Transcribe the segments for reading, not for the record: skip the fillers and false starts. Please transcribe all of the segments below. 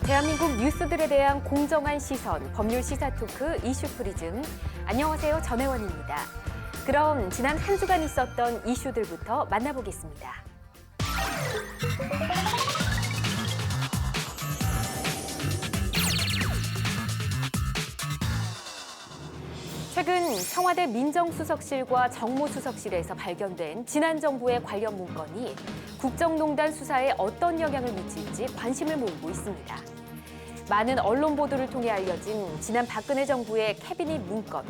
대한민국 뉴스들에 대한 공정한 시선, 법률 시사 토크 이슈 프리즘. 안녕하세요, 전혜원입니다. 그럼 지난 한 주간 있었던 이슈들부터 만나보겠습니다. 최근 청와대 민정수석실과 정무수석실에서 발견된 지난 정부의 관련 문건이 국정농단 수사에 어떤 영향을 미칠지 관심을 모으고 있습니다. 많은 언론 보도를 통해 알려진 지난 박근혜 정부의 캐비닛 문건.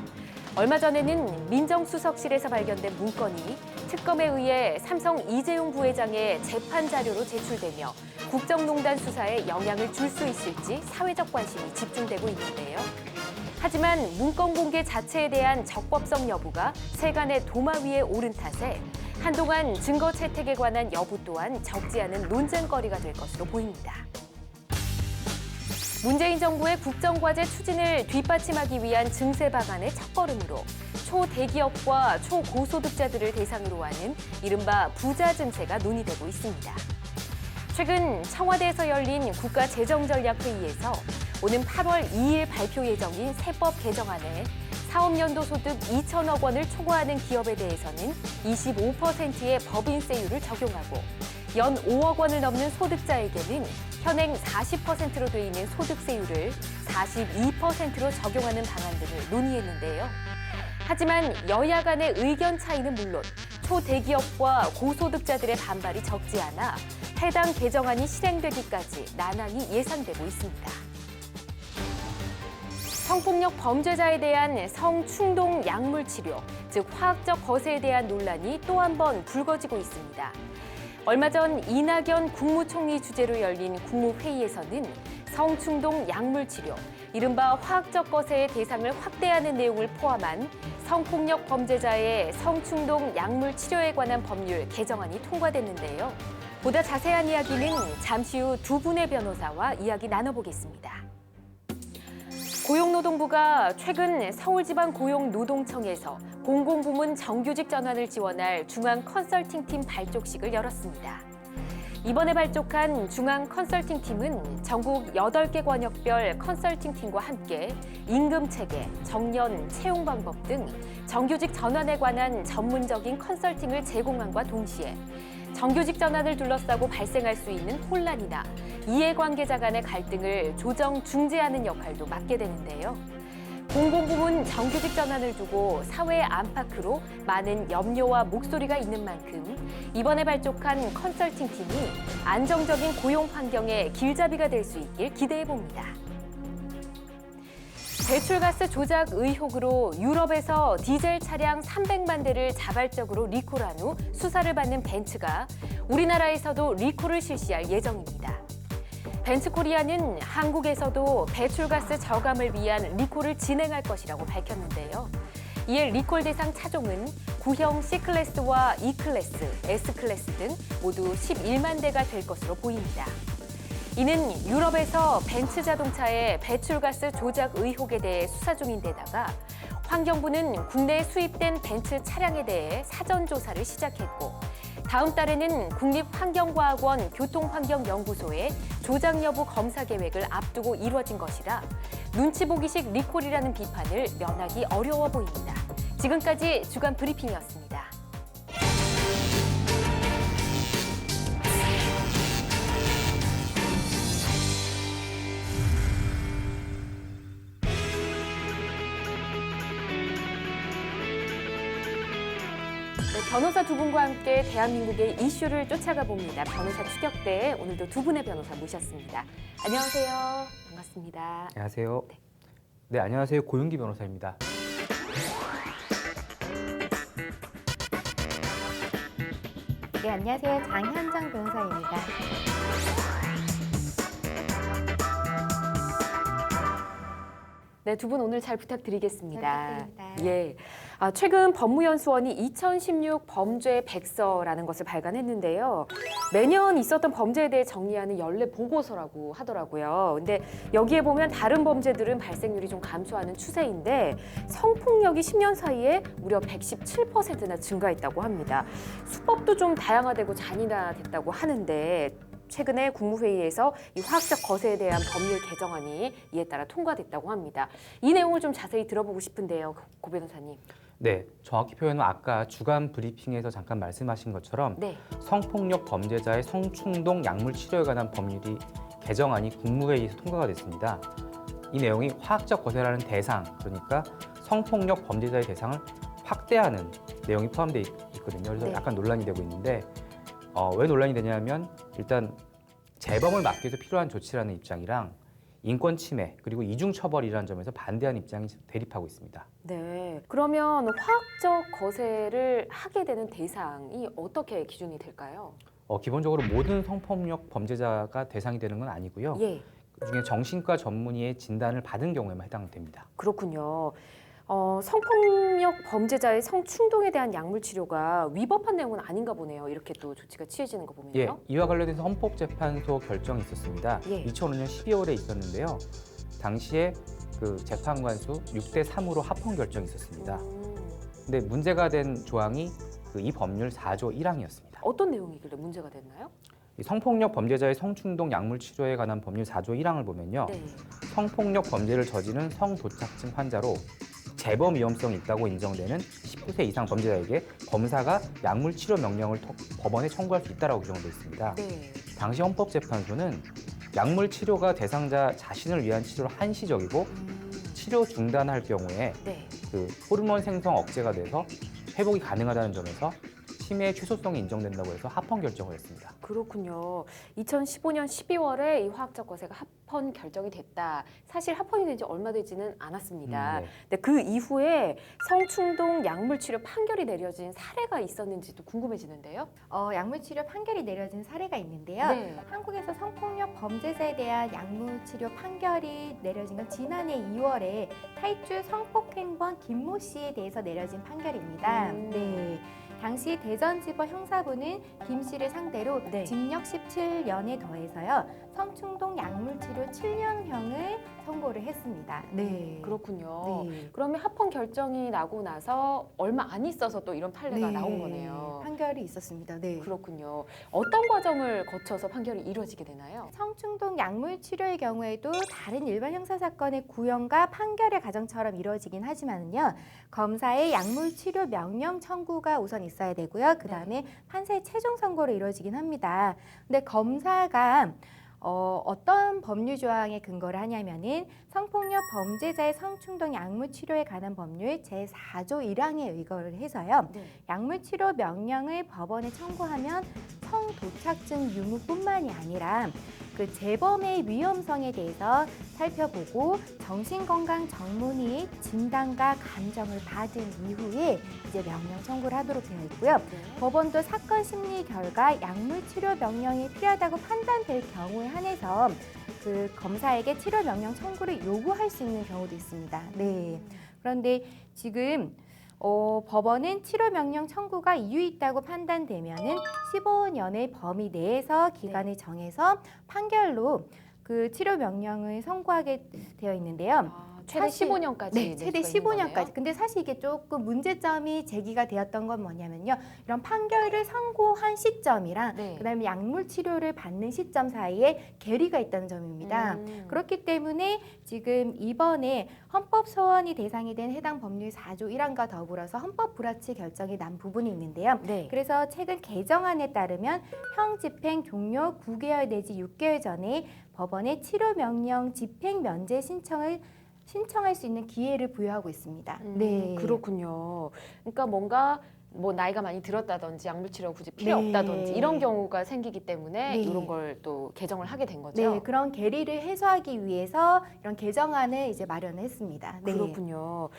얼마 전에는 민정수석실에서 발견된 문건이 특검에 의해 삼성 이재용 부회장의 재판 자료로 제출되며 국정농단 수사에 영향을 줄 수 있을지 사회적 관심이 집중되고 있는데요. 하지만 문건 공개 자체에 대한 적법성 여부가 세간의 도마 위에 오른 탓에 한동안 증거 채택에 관한 여부 또한 적지 않은 논쟁거리가 될 것으로 보입니다. 문재인 정부의 국정과제 추진을 뒷받침하기 위한 증세 방안의 첫걸음으로 초대기업과 초고소득자들을 대상으로 하는 이른바 부자 증세가 논의되고 있습니다. 최근 청와대에서 열린 국가재정전략회의에서 오는 8월 2일 발표 예정인 세법 개정안에 사업연도 소득 2천억 원을 초과하는 기업에 대해서는 25%의 법인세율을 적용하고 연 5억 원을 넘는 소득자에게는 현행 40%로 돼 있는 소득세율을 42%로 적용하는 방안 등을 논의했는데요. 하지만 여야 간의 의견 차이는 물론 초대기업과 고소득자들의 반발이 적지 않아 해당 개정안이 실행되기까지 난항이 예상되고 있습니다. 성폭력 범죄자에 대한 성충동 약물 치료, 즉 화학적 거세에 대한 논란이 또 한 번 불거지고 있습니다. 얼마 전 이낙연 국무총리 주재로 열린 국무회의에서는 성충동 약물 치료, 이른바 화학적 거세의 대상을 확대하는 내용을 포함한 성폭력 범죄자의 성충동 약물 치료에 관한 법률 개정안이 통과됐는데요. 보다 자세한 이야기는 잠시 후 두 분의 변호사와 이야기 나눠보겠습니다. 고용노동부가 최근 서울지방고용노동청에서 공공부문 정규직 전환을 지원할 중앙 컨설팅팀 발족식을 열었습니다. 이번에 발족한 중앙 컨설팅팀은 전국 8개 권역별 컨설팅팀과 함께 임금체계, 정년, 채용 방법 등 정규직 전환에 관한 전문적인 컨설팅을 제공함과 동시에 정규직 전환을 둘러싸고 발생할 수 있는 혼란이나 이해관계자 간의 갈등을 조정, 중재하는 역할도 맡게 되는데요. 공공부문 정규직 전환을 두고 사회의 안팎으로 많은 염려와 목소리가 있는 만큼 이번에 발족한 컨설팅팀이 안정적인 고용 환경의 길잡이가 될 수 있길 기대해봅니다. 배출가스 조작 의혹으로 유럽에서 디젤 차량 300만 대를 자발적으로 리콜한 후 수사를 받는 벤츠가 우리나라에서도 리콜을 실시할 예정입니다. 벤츠코리아는 한국에서도 배출가스 저감을 위한 리콜을 진행할 것이라고 밝혔는데요. 이에 리콜 대상 차종은 구형 C클래스와 E클래스, S클래스 등 모두 11만 대가 될 것으로 보입니다. 이는 유럽에서 벤츠 자동차의 배출가스 조작 의혹에 대해 수사 중인 데다가 환경부는 국내에 수입된 벤츠 차량에 대해 사전 조사를 시작했고 다음 달에는 국립환경과학원 교통환경연구소의 조작 여부 검사 계획을 앞두고 이루어진 것이라 눈치 보기식 리콜이라는 비판을 면하기 어려워 보입니다. 지금까지 주간 브리핑이었습니다. 변호사 두 분과 함께 대한민국의 이슈를 쫓아가 봅니다. 변호사 추격대에 오늘도 두 분의 변호사 모셨습니다. 안녕하세요. 반갑습니다. 안녕하세요. 네, 안녕하세요. 고윤기 변호사입니다. 네, 안녕하세요. 장현정 변호사입니다. 네, 두 분 오늘 잘 부탁드리겠습니다. 네, 부탁드립니다. 예. 최근 법무연수원이 2016 범죄 백서라는 것을 발간했는데요. 매년 있었던 범죄에 대해 정리하는 연례 보고서라고 하더라고요. 근데 여기에 보면 다른 범죄들은 발생률이 좀 감소하는 추세인데 성폭력이 10년 사이에 무려 117%나 증가했다고 합니다. 수법도 좀 다양화되고 잔인화됐다고 하는데 최근에 국무회의에서 이 화학적 거세에 대한 법률 개정안이 이에 따라 통과됐다고 합니다. 이 내용을 좀 자세히 들어보고 싶은데요, 고 변호사님. 네, 정확히 표현은 아까 주간 브리핑에서 잠깐 말씀하신 것처럼 네. 성폭력 범죄자의 성충동 약물 치료에 관한 법률이 개정안이 국무회의에서 통과가 됐습니다. 이 내용이 화학적 거세라는 대상, 그러니까 성폭력 범죄자의 대상을 확대하는 내용이 포함되어 있거든요. 그래서 네. 약간 논란이 되고 있는데 왜 논란이 되냐면 일단 재범을 막기 위해서 필요한 조치라는 입장이랑 인권 침해 그리고 이중 처벌이라는 점에서 반대하는 입장이 대립하고 있습니다. 네. 그러면 화학적 거세를 하게 되는 대상이 어떻게 기준이 될까요? 기본적으로 모든 성폭력 범죄자가 대상이 되는 건 아니고요. 예. 그중에 정신과 전문의의 진단을 받은 경우에만 해당됩니다. 그렇군요. 성폭력 범죄자의 성충동에 대한 약물 치료가 위법한 내용은 아닌가 보네요. 이렇게 또 조치가 취해지는 거 보면요. 예, 이와 관련해서 헌법재판소 결정이 있었습니다. 예. 2005년 12월에 있었는데요. 당시에 그 재판관 수 6대 3으로 합헌 결정이 있었습니다. 근데 문제가 된 조항이 이 법률 4조 1항이었습니다. 어떤 내용이길래 문제가 됐나요? 이 성폭력 범죄자의 성충동 약물 치료에 관한 법률 4조 1항을 보면요. 네. 성폭력 범죄를 저지른 성도착증 환자로 재범 위험성이 있다고 인정되는 19세 이상 범죄자에게 검사가 약물 치료 명령을 법원에 청구할 수 있다라고 규정되어 있습니다. 네. 당시 헌법재판소는 약물 치료가 대상자 자신을 위한 치료로 한시적이고 치료 중단할 경우에 네. 그 호르몬 생성 억제가 돼서 회복이 가능하다는 점에서 치매의 최소성이 인정된다고 해서 합헌 결정을 했습니다. 그렇군요. 2015년 12월에 이 화학적 거세가 합헌 결정이 됐다. 사실 합헌이 된 지 얼마 되지는 않았습니다. 네. 근데 그 이후에 성충동 약물 치료 판결이 내려진 사례가 있었는지도 궁금해지는데요. 약물 치료 판결이 내려진 사례가 있는데요. 네. 한국에서 성폭력 범죄자에 대한 약물 치료 판결이 내려진 건 지난해 2월에 타이주 성폭행범 김모 씨에 대해서 내려진 판결입니다. 네. 당시 대전지법 형사부는 김 씨를 상대로 네. 징역 17년에 더해서요 성충동 약물치료 7년형을 선고를 했습니다. 네, 그렇군요. 네. 그러면 합헌 결정이 나고 나서 얼마 안 있어서 또 이런 판례가 네. 나온 거네요. 판결이 있었습니다. 네. 그렇군요. 어떤 과정을 거쳐서 판결이 이루어지게 되나요? 성충동 약물 치료의 경우에도 다른 일반 형사 사건의 구형과 판결의 과정처럼 이루어지긴 하지만요. 검사의 약물 치료 명령 청구가 우선 있어야 되고요. 그다음에 판사의 최종 선고로 이루어지긴 합니다. 근데 검사가 어떤 법률 조항에 근거를 하냐면은 성폭력 범죄자의 성충동 약물 치료에 관한 법률 제4조 1항에 의거를 해서요. 네. 약물 치료 명령을 법원에 청구하면 성도착증 유무뿐만이 아니라 그 재범의 위험성에 대해서 살펴보고 정신건강 전문의의 진단과 감정을 받은 이후에 이제 명령 청구를 하도록 되어 있고요. 네. 법원도 사건 심리 결과 약물 치료 명령이 필요하다고 판단될 경우에 한해서 그 검사에게 치료 명령 청구를 요구할 수 있는 경우도 있습니다. 네. 그런데 지금 법원은 치료 명령 청구가 이유 있다고 판단되면은 15년의 범위 내에서 기간을 정해서 판결로 그 치료 명령을 선고하게 되어 있는데요. 최대 사실- 15년까지. 네, 최대 15년까지. 근데 사실 이게 조금 문제점이 제기가 되었던 건 뭐냐면요. 이런 판결을 선고한 시점이랑 네. 그다음에 약물 치료를 받는 시점 사이에 괴리가 있다는 점입니다. 그렇기 때문에 지금 이번에 헌법 소원이 대상이 된 해당 법률 4조 1항과 더불어서 헌법 불합치 결정이 난 부분이 있는데요. 네. 그래서 최근 개정안에 따르면 형 집행 종료 9개월 내지 6개월 전에 법원에 치료 명령 집행 면제 신청할 수 있는 기회를 부여하고 있습니다. 네, 그렇군요. 그러니까 뭔가 뭐 나이가 많이 들었다든지 약물 치료 굳이 필요 네. 없다든지 이런 경우가 생기기 때문에 네. 이런 걸 또 개정을 하게 된 거죠. 네, 그런 괴리를 해소하기 위해서 이런 개정안을 이제 마련했습니다. 네. 그렇군요.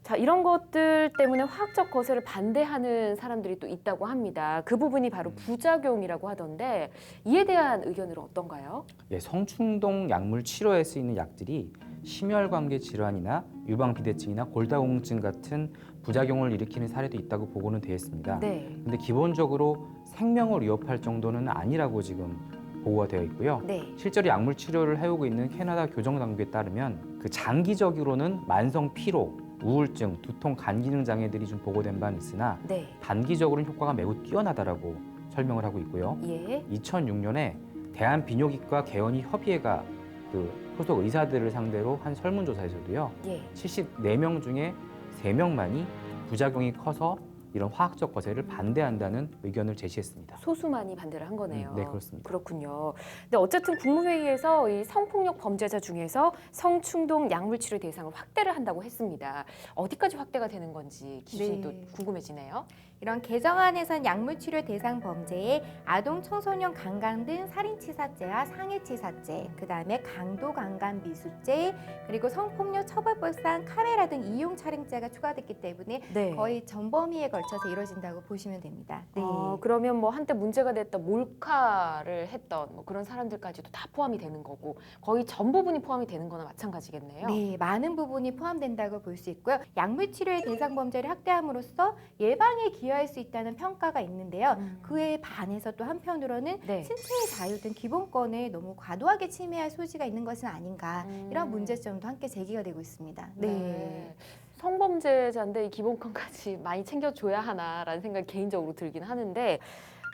자, 이런 것들 때문에 화학적 거세를 반대하는 사람들이 또 있다고 합니다. 그 부분이 바로 부작용이라고 하던데 이에 대한 의견은 어떤가요? 예, 성충동 약물 치료에 쓰이는 약들이 심혈관계 질환이나 유방 비대증이나 골다공증 같은 부작용을 일으키는 사례도 있다고 보고는 되어 있습니다. 네. 근데 기본적으로 생명을 위협할 정도는 아니라고 지금 보고가 되어 있고요. 네. 실제로 약물 치료를 해오고 있는 캐나다 교정 당국에 따르면 그 장기적으로는 만성 피로, 우울증, 두통, 간 기능 장애들이 좀 보고된 바는 있으나 네. 단기적으로는 효과가 매우 뛰어나다라고 설명을 하고 있고요. 예. 2006년에 대한비뇨기과 개원의 협의회가 그 소속 의사들을 상대로 한 설문조사에서도요. 예. 74명 중에 3명만이 부작용이 커서 이런 화학적 거세를 반대한다는 의견을 제시했습니다. 소수만이 반대를 한 거네요. 네, 그렇습니다. 그렇군요. 근데 어쨌든 국무회의에서 이 성폭력 범죄자 중에서 성충동 약물 치료 대상을 확대를 한다고 했습니다. 어디까지 확대가 되는 건지 기준이 네. 또 궁금해지네요. 이런 개정안에선 약물치료 대상 범죄에 아동 청소년 강간 등 살인치사죄와 상해치사죄, 그다음에 강도 강간 미수죄, 그리고 성폭력 처벌법상 카메라 등 이용 촬영죄가 추가됐기 때문에 네. 거의 전범위에 걸쳐서 이루어진다고 보시면 됩니다. 네. 그러면 뭐 한때 문제가 됐던 몰카를 했던 뭐 그런 사람들까지도 다 포함이 되는 거고 거의 전 부분이 포함이 되는 거나 마찬가지겠네요. 네, 많은 부분이 포함된다고 볼 수 있고요. 약물치료의 대상 범죄를 확대함으로써 예방에 기여할 수 있다는 평가가 있는데요. 그에 반해서 또 한편으로는 네. 신체의 자유 등 기본권을 너무 과도하게 침해할 소지가 있는 것은 아닌가 이런 문제점도 함께 제기가 되고 있습니다. 네. 성범죄자인데 이 기본권까지 많이 챙겨줘야 하나라는 생각이 개인적으로 들긴 하는데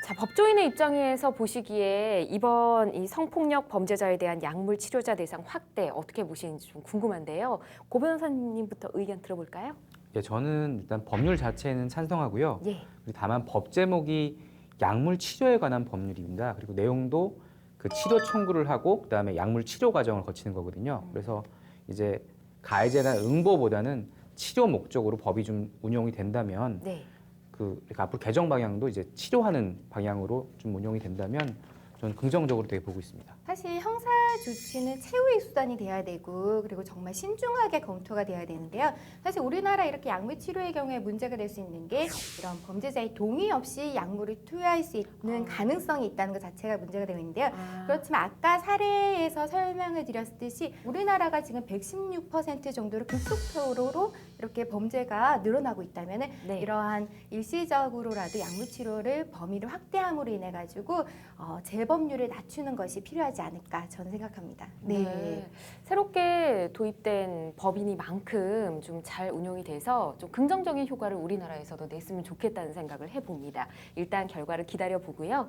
자, 법조인의 입장에서 보시기에 이번 이 성폭력 범죄자에 대한 약물 치료자 대상 확대 어떻게 보시는지 좀 궁금한데요. 고 변호사님부터 의견 들어볼까요? 예, 저는 일단 법률 자체는 찬성하고요. 예. 그리고 다만 법 제목이 약물 치료에 관한 법률입니다. 그리고 내용도 그 치료 청구를 하고 그다음에 약물 치료 과정을 거치는 거거든요. 그래서 이제 가해자나 응보보다는 치료 목적으로 법이 좀 운용이 된다면 네. 그러니까 앞으로 개정 방향도 이제 치료하는 방향으로 좀 운용이 된다면 저는 긍정적으로 되게 보고 있습니다. 사실 형사 조치는 최후의 수단이 돼야 되고 그리고 정말 신중하게 검토가 돼야 되는데요. 사실 우리나라 이렇게 약물 치료의 경우에 문제가 될 수 있는 게 이런 범죄자의 동의 없이 약물을 투여할 수 있는 가능성이 있다는 것 자체가 문제가 되고 있는데요. 그렇지만 아까 사례에서 설명을 드렸듯이 우리나라가 지금 116% 정도로 급속도로 이렇게 범죄가 늘어나고 있다면 네. 이러한 일시적으로라도 약물 치료를 범위를 확대함으로 인해 가지고 재범률을 낮추는 것이 필요하지 않을까 저는 생각합니다. 네. 새롭게 도입된 법이니만큼 좀 잘 운용이 돼서 좀 긍정적인 효과를 우리나라에서도 냈으면 좋겠다는 생각을 해봅니다. 일단 결과를 기다려 보고요.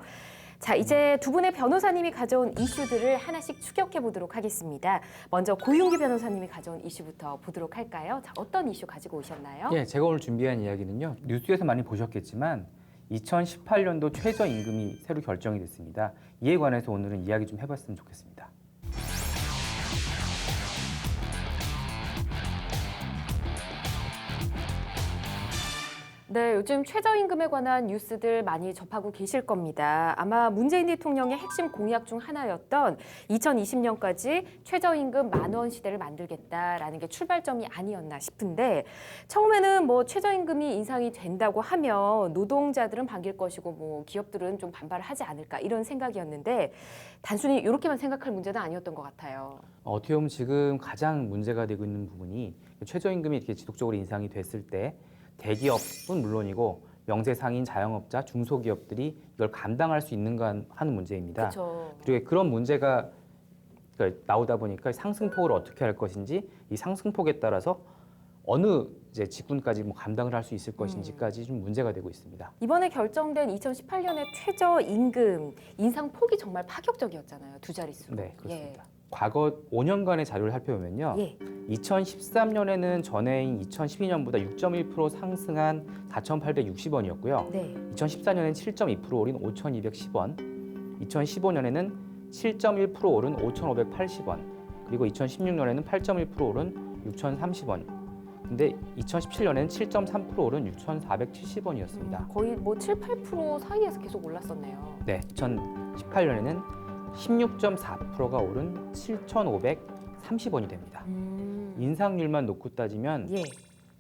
자, 이제 두 분의 변호사님이 가져온 이슈들을 하나씩 추격해 보도록 하겠습니다. 먼저 고윤기 변호사님이 가져온 이슈부터 보도록 할까요? 자, 어떤 이슈 가지고 오셨나요? 예, 제가 오늘 준비한 이야기는요. 뉴스에서 많이 보셨겠지만 2018년도 최저임금이 새로 결정이 됐습니다. 이에 관해서 오늘은 이야기 좀 해봤으면 좋겠습니다. 네, 요즘 최저임금에 관한 뉴스들 많이 접하고 계실 겁니다. 아마 문재인 대통령의 핵심 공약 중 하나였던 2020년까지 최저임금 10,000원 시대를 만들겠다라는 게 출발점이 아니었나 싶은데 처음에는 뭐 최저임금이 인상이 된다고 하면 노동자들은 반길 것이고 뭐 기업들은 좀 반발을 하지 않을까 이런 생각이었는데 단순히 이렇게만 생각할 문제는 아니었던 것 같아요. 어떻게 보면 지금 가장 문제가 되고 있는 부분이 최저임금이 이렇게 지속적으로 인상이 됐을 때 대기업은 물론이고 명세상인 자영업자, 중소기업들이 이걸 감당할 수 있는가 하는 문제입니다. 그렇죠. 그리고 그런 문제가 나오다 보니까 상승폭을 어떻게 할 것인지 이 상승폭에 따라서 어느 이제 직군까지 뭐 감당을 할 수 있을 것인지까지 좀 문제가 되고 있습니다. 이번에 결정된 2018년의 최저임금 인상 폭이 정말 파격적이었잖아요. 두 자릿수. 네, 그렇습니다. 과거 5년간의 자료를 살펴보면요. 예. 2013년에는 전해인 2012년보다 6.1% 상승한 4,860원이었고요. 네. 2014년에는 7.2% 오른 5,210원, 2015년에는 7.1% 오른 5,580원, 그리고 2016년에는 8.1% 오른 6,030원. 근데 2017년에는 7.3% 오른 6,470원이었습니다. 거의 뭐 7, 8% 사이에서 계속 올랐었네요. 네, 2018년에는 16.4%가 오른 7,530원이 됩니다. 인상률만 놓고 따지면 예.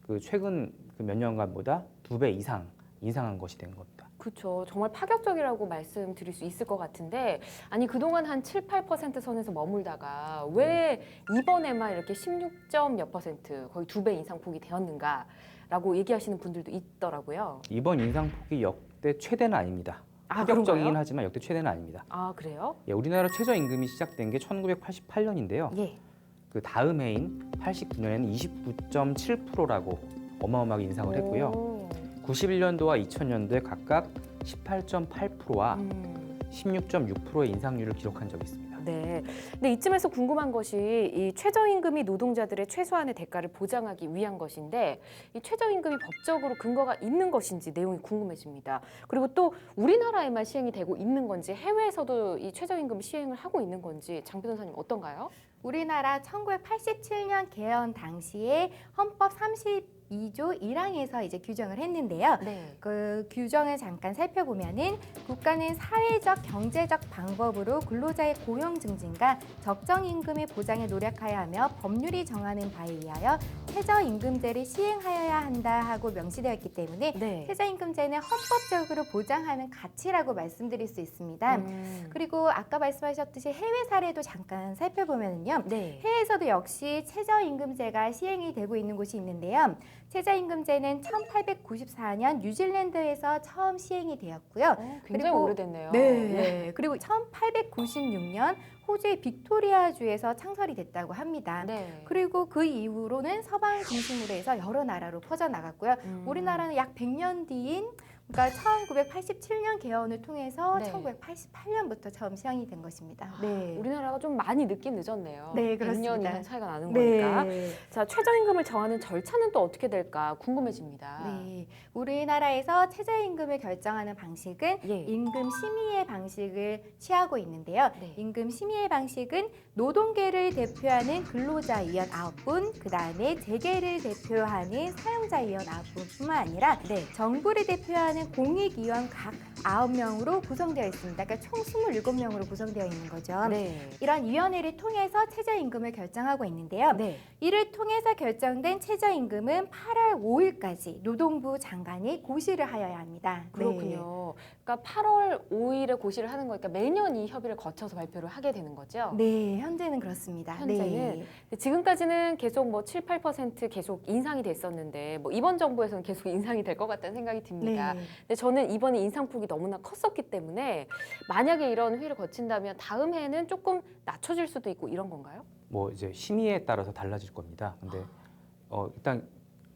그 최근 그 몇 년간보다 2배 이상 인상한 것이 된 겁니다. 그렇죠. 정말 파격적이라고 말씀드릴 수 있을 것 같은데 아니 그동안 한 7, 8% 선에서 머물다가 왜 이번에만 이렇게 16몇 %, 거의 2배 인상폭이 되었는가라고 얘기하시는 분들도 있더라고요. 이번 인상폭이 역대 최대는 아닙니다. 아, 파격적이긴 그런가요? 하지만 역대 최대는 아닙니다. 아, 그래요? 예, 우리나라 최저임금이 시작된 게 1988년인데요. 예. 그 다음 해인 89년에는 29.7%라고 어마어마하게 인상을 했고요. 오. 91년도와 2000년도에 각각 18.8%와 16.6%의 인상률을 기록한 적이 있습니다. 네. 근데 이쯤에서 궁금한 것이 이 최저임금이 노동자들의 최소한의 대가를 보장하기 위한 것인데 이 최저임금이 법적으로 근거가 있는 것인지 내용이 궁금해집니다. 그리고 또 우리나라에만 시행이 되고 있는 건지 해외에서도 이 최저임금 시행을 하고 있는 건지 장 변호사님 어떤가요? 우리나라 1987년 개헌 당시에 헌법 32조 1항에서 이제 규정을 했는데요. 네. 그 규정을 잠깐 살펴보면은 국가는 사회적, 경제적 방법으로 근로자의 고용 증진과 적정 임금의 보장에 노력하여야 하며 법률이 정하는 바에 의하여 최저임금제를 시행하여야 한다 하고 명시되어 있기 때문에 네. 최저임금제는 헌법적으로 보장하는 가치라고 말씀드릴 수 있습니다. 그리고 아까 말씀하셨듯이 해외 사례도 잠깐 살펴보면요. 네. 해외에서도 역시 최저임금제가 시행이 되고 있는 곳이 있는데요. 최저임금제는 1894년 뉴질랜드에서 처음 시행이 되었고요. 굉장히 그리고- 오래됐네요. 네. 그리고 1896년 호주의 빅토리아주에서 창설이 됐다고 합니다. 네. 그리고 그 이후로는 서방 중심으로 해서 여러 나라로 퍼져나갔고요. 우리나라는 약 100년 뒤인 그러니까 1987년 개헌을 통해서 네. 1988년부터 처음 시행이 된 것입니다. 네. 우리나라가 좀 많이 늦긴 늦었네요. 네, 100년 그렇습니다. 이상 차이가 나는 거니까. 네. 자, 최저임금을 정하는 절차는 또 어떻게 될까 궁금해집니다. 네. 우리나라에서 최저임금을 결정하는 방식은 예. 임금 심의의 방식을 취하고 있는데요. 네. 임금 심의의 방식은 노동계를 대표하는 근로자위원 9분, 그 다음에 재계를 대표하는 사용자위원 9분뿐만 아니라 네. 정부를 대표하는 공익위원 각 9명으로 구성되어 있습니다. 그러니까 총 27명으로 구성되어 있는 거죠. 네. 이런 위원회를 통해서 최저임금을 결정하고 있는데요. 네. 이를 통해서 결정된 최저임금은 8월 5일까지 노동부 장관이 고시를 하여야 합니다. 그렇군요. 그러니까 8월 5일에 고시를 하는 거니까 매년 이 협의를 거쳐서 발표를 하게 되는 거죠. 네, 현재는 그렇습니다. 현재는 지금까지는 계속 뭐 7, 8% 계속 인상이 됐었는데 뭐 이번 정부에서는 계속 인상이 될 것 같다는 생각이 듭니다. 네. 근데 저는 이번에 인상폭이 너무나 컸었기 때문에 만약에 이런 회의를 거친다면 다음 해에는 조금 낮춰질 수도 있고 이런 건가요? 뭐 이제 심의에 따라서 달라질 겁니다. 근데 일단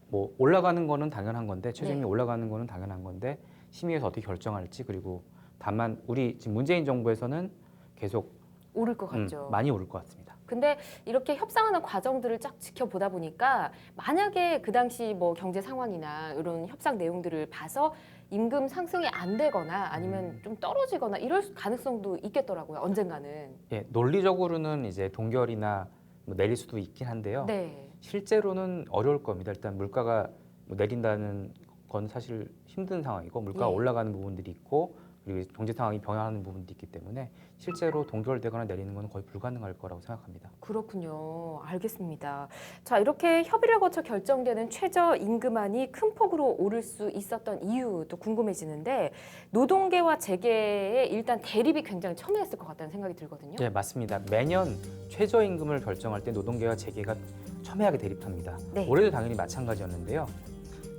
뭐 올라가는 거는 당연한 건데 최저임금이 네. 올라가는 거는 당연한 건데 심의에서 어떻게 결정할지 그리고 다만 우리 지금 문재인 정부에서는 계속 오를 것 같죠. 많이 오를 것 같습니다. 근데 이렇게 협상하는 과정들을 쫙 지켜보다 보니까 만약에 그 당시 뭐 경제 상황이나 이런 협상 내용들을 봐서 임금 상승이 안 되거나 아니면 좀 떨어지거나 이럴 가능성도 있겠더라고요. 언젠가는. 예, 논리적으로는 이제 동결이나 뭐 내릴 수도 있긴 한데요. 네. 실제로는 어려울 겁니다. 일단 물가가 뭐 내린다는 건 사실 힘든 상황이고 물가가 예. 올라가는 부분들이 있고 그리고 경제 상황이 변화하는 부분도 있기 때문에 실제로 동결되거나 내리는 건 거의 불가능할 거라고 생각합니다. 그렇군요. 알겠습니다. 자, 이렇게 협의를 거쳐 결정되는 최저임금안이 큰 폭으로 오를 수 있었던 이유도 궁금해지는데 노동계와 재계의 일단 대립이 굉장히 첨예했을 것 같다는 생각이 들거든요. 예, 맞습니다. 매년 최저임금을 결정할 때 노동계와 재계가 첨예하게 대립합니다. 네. 올해도 당연히 마찬가지였는데요.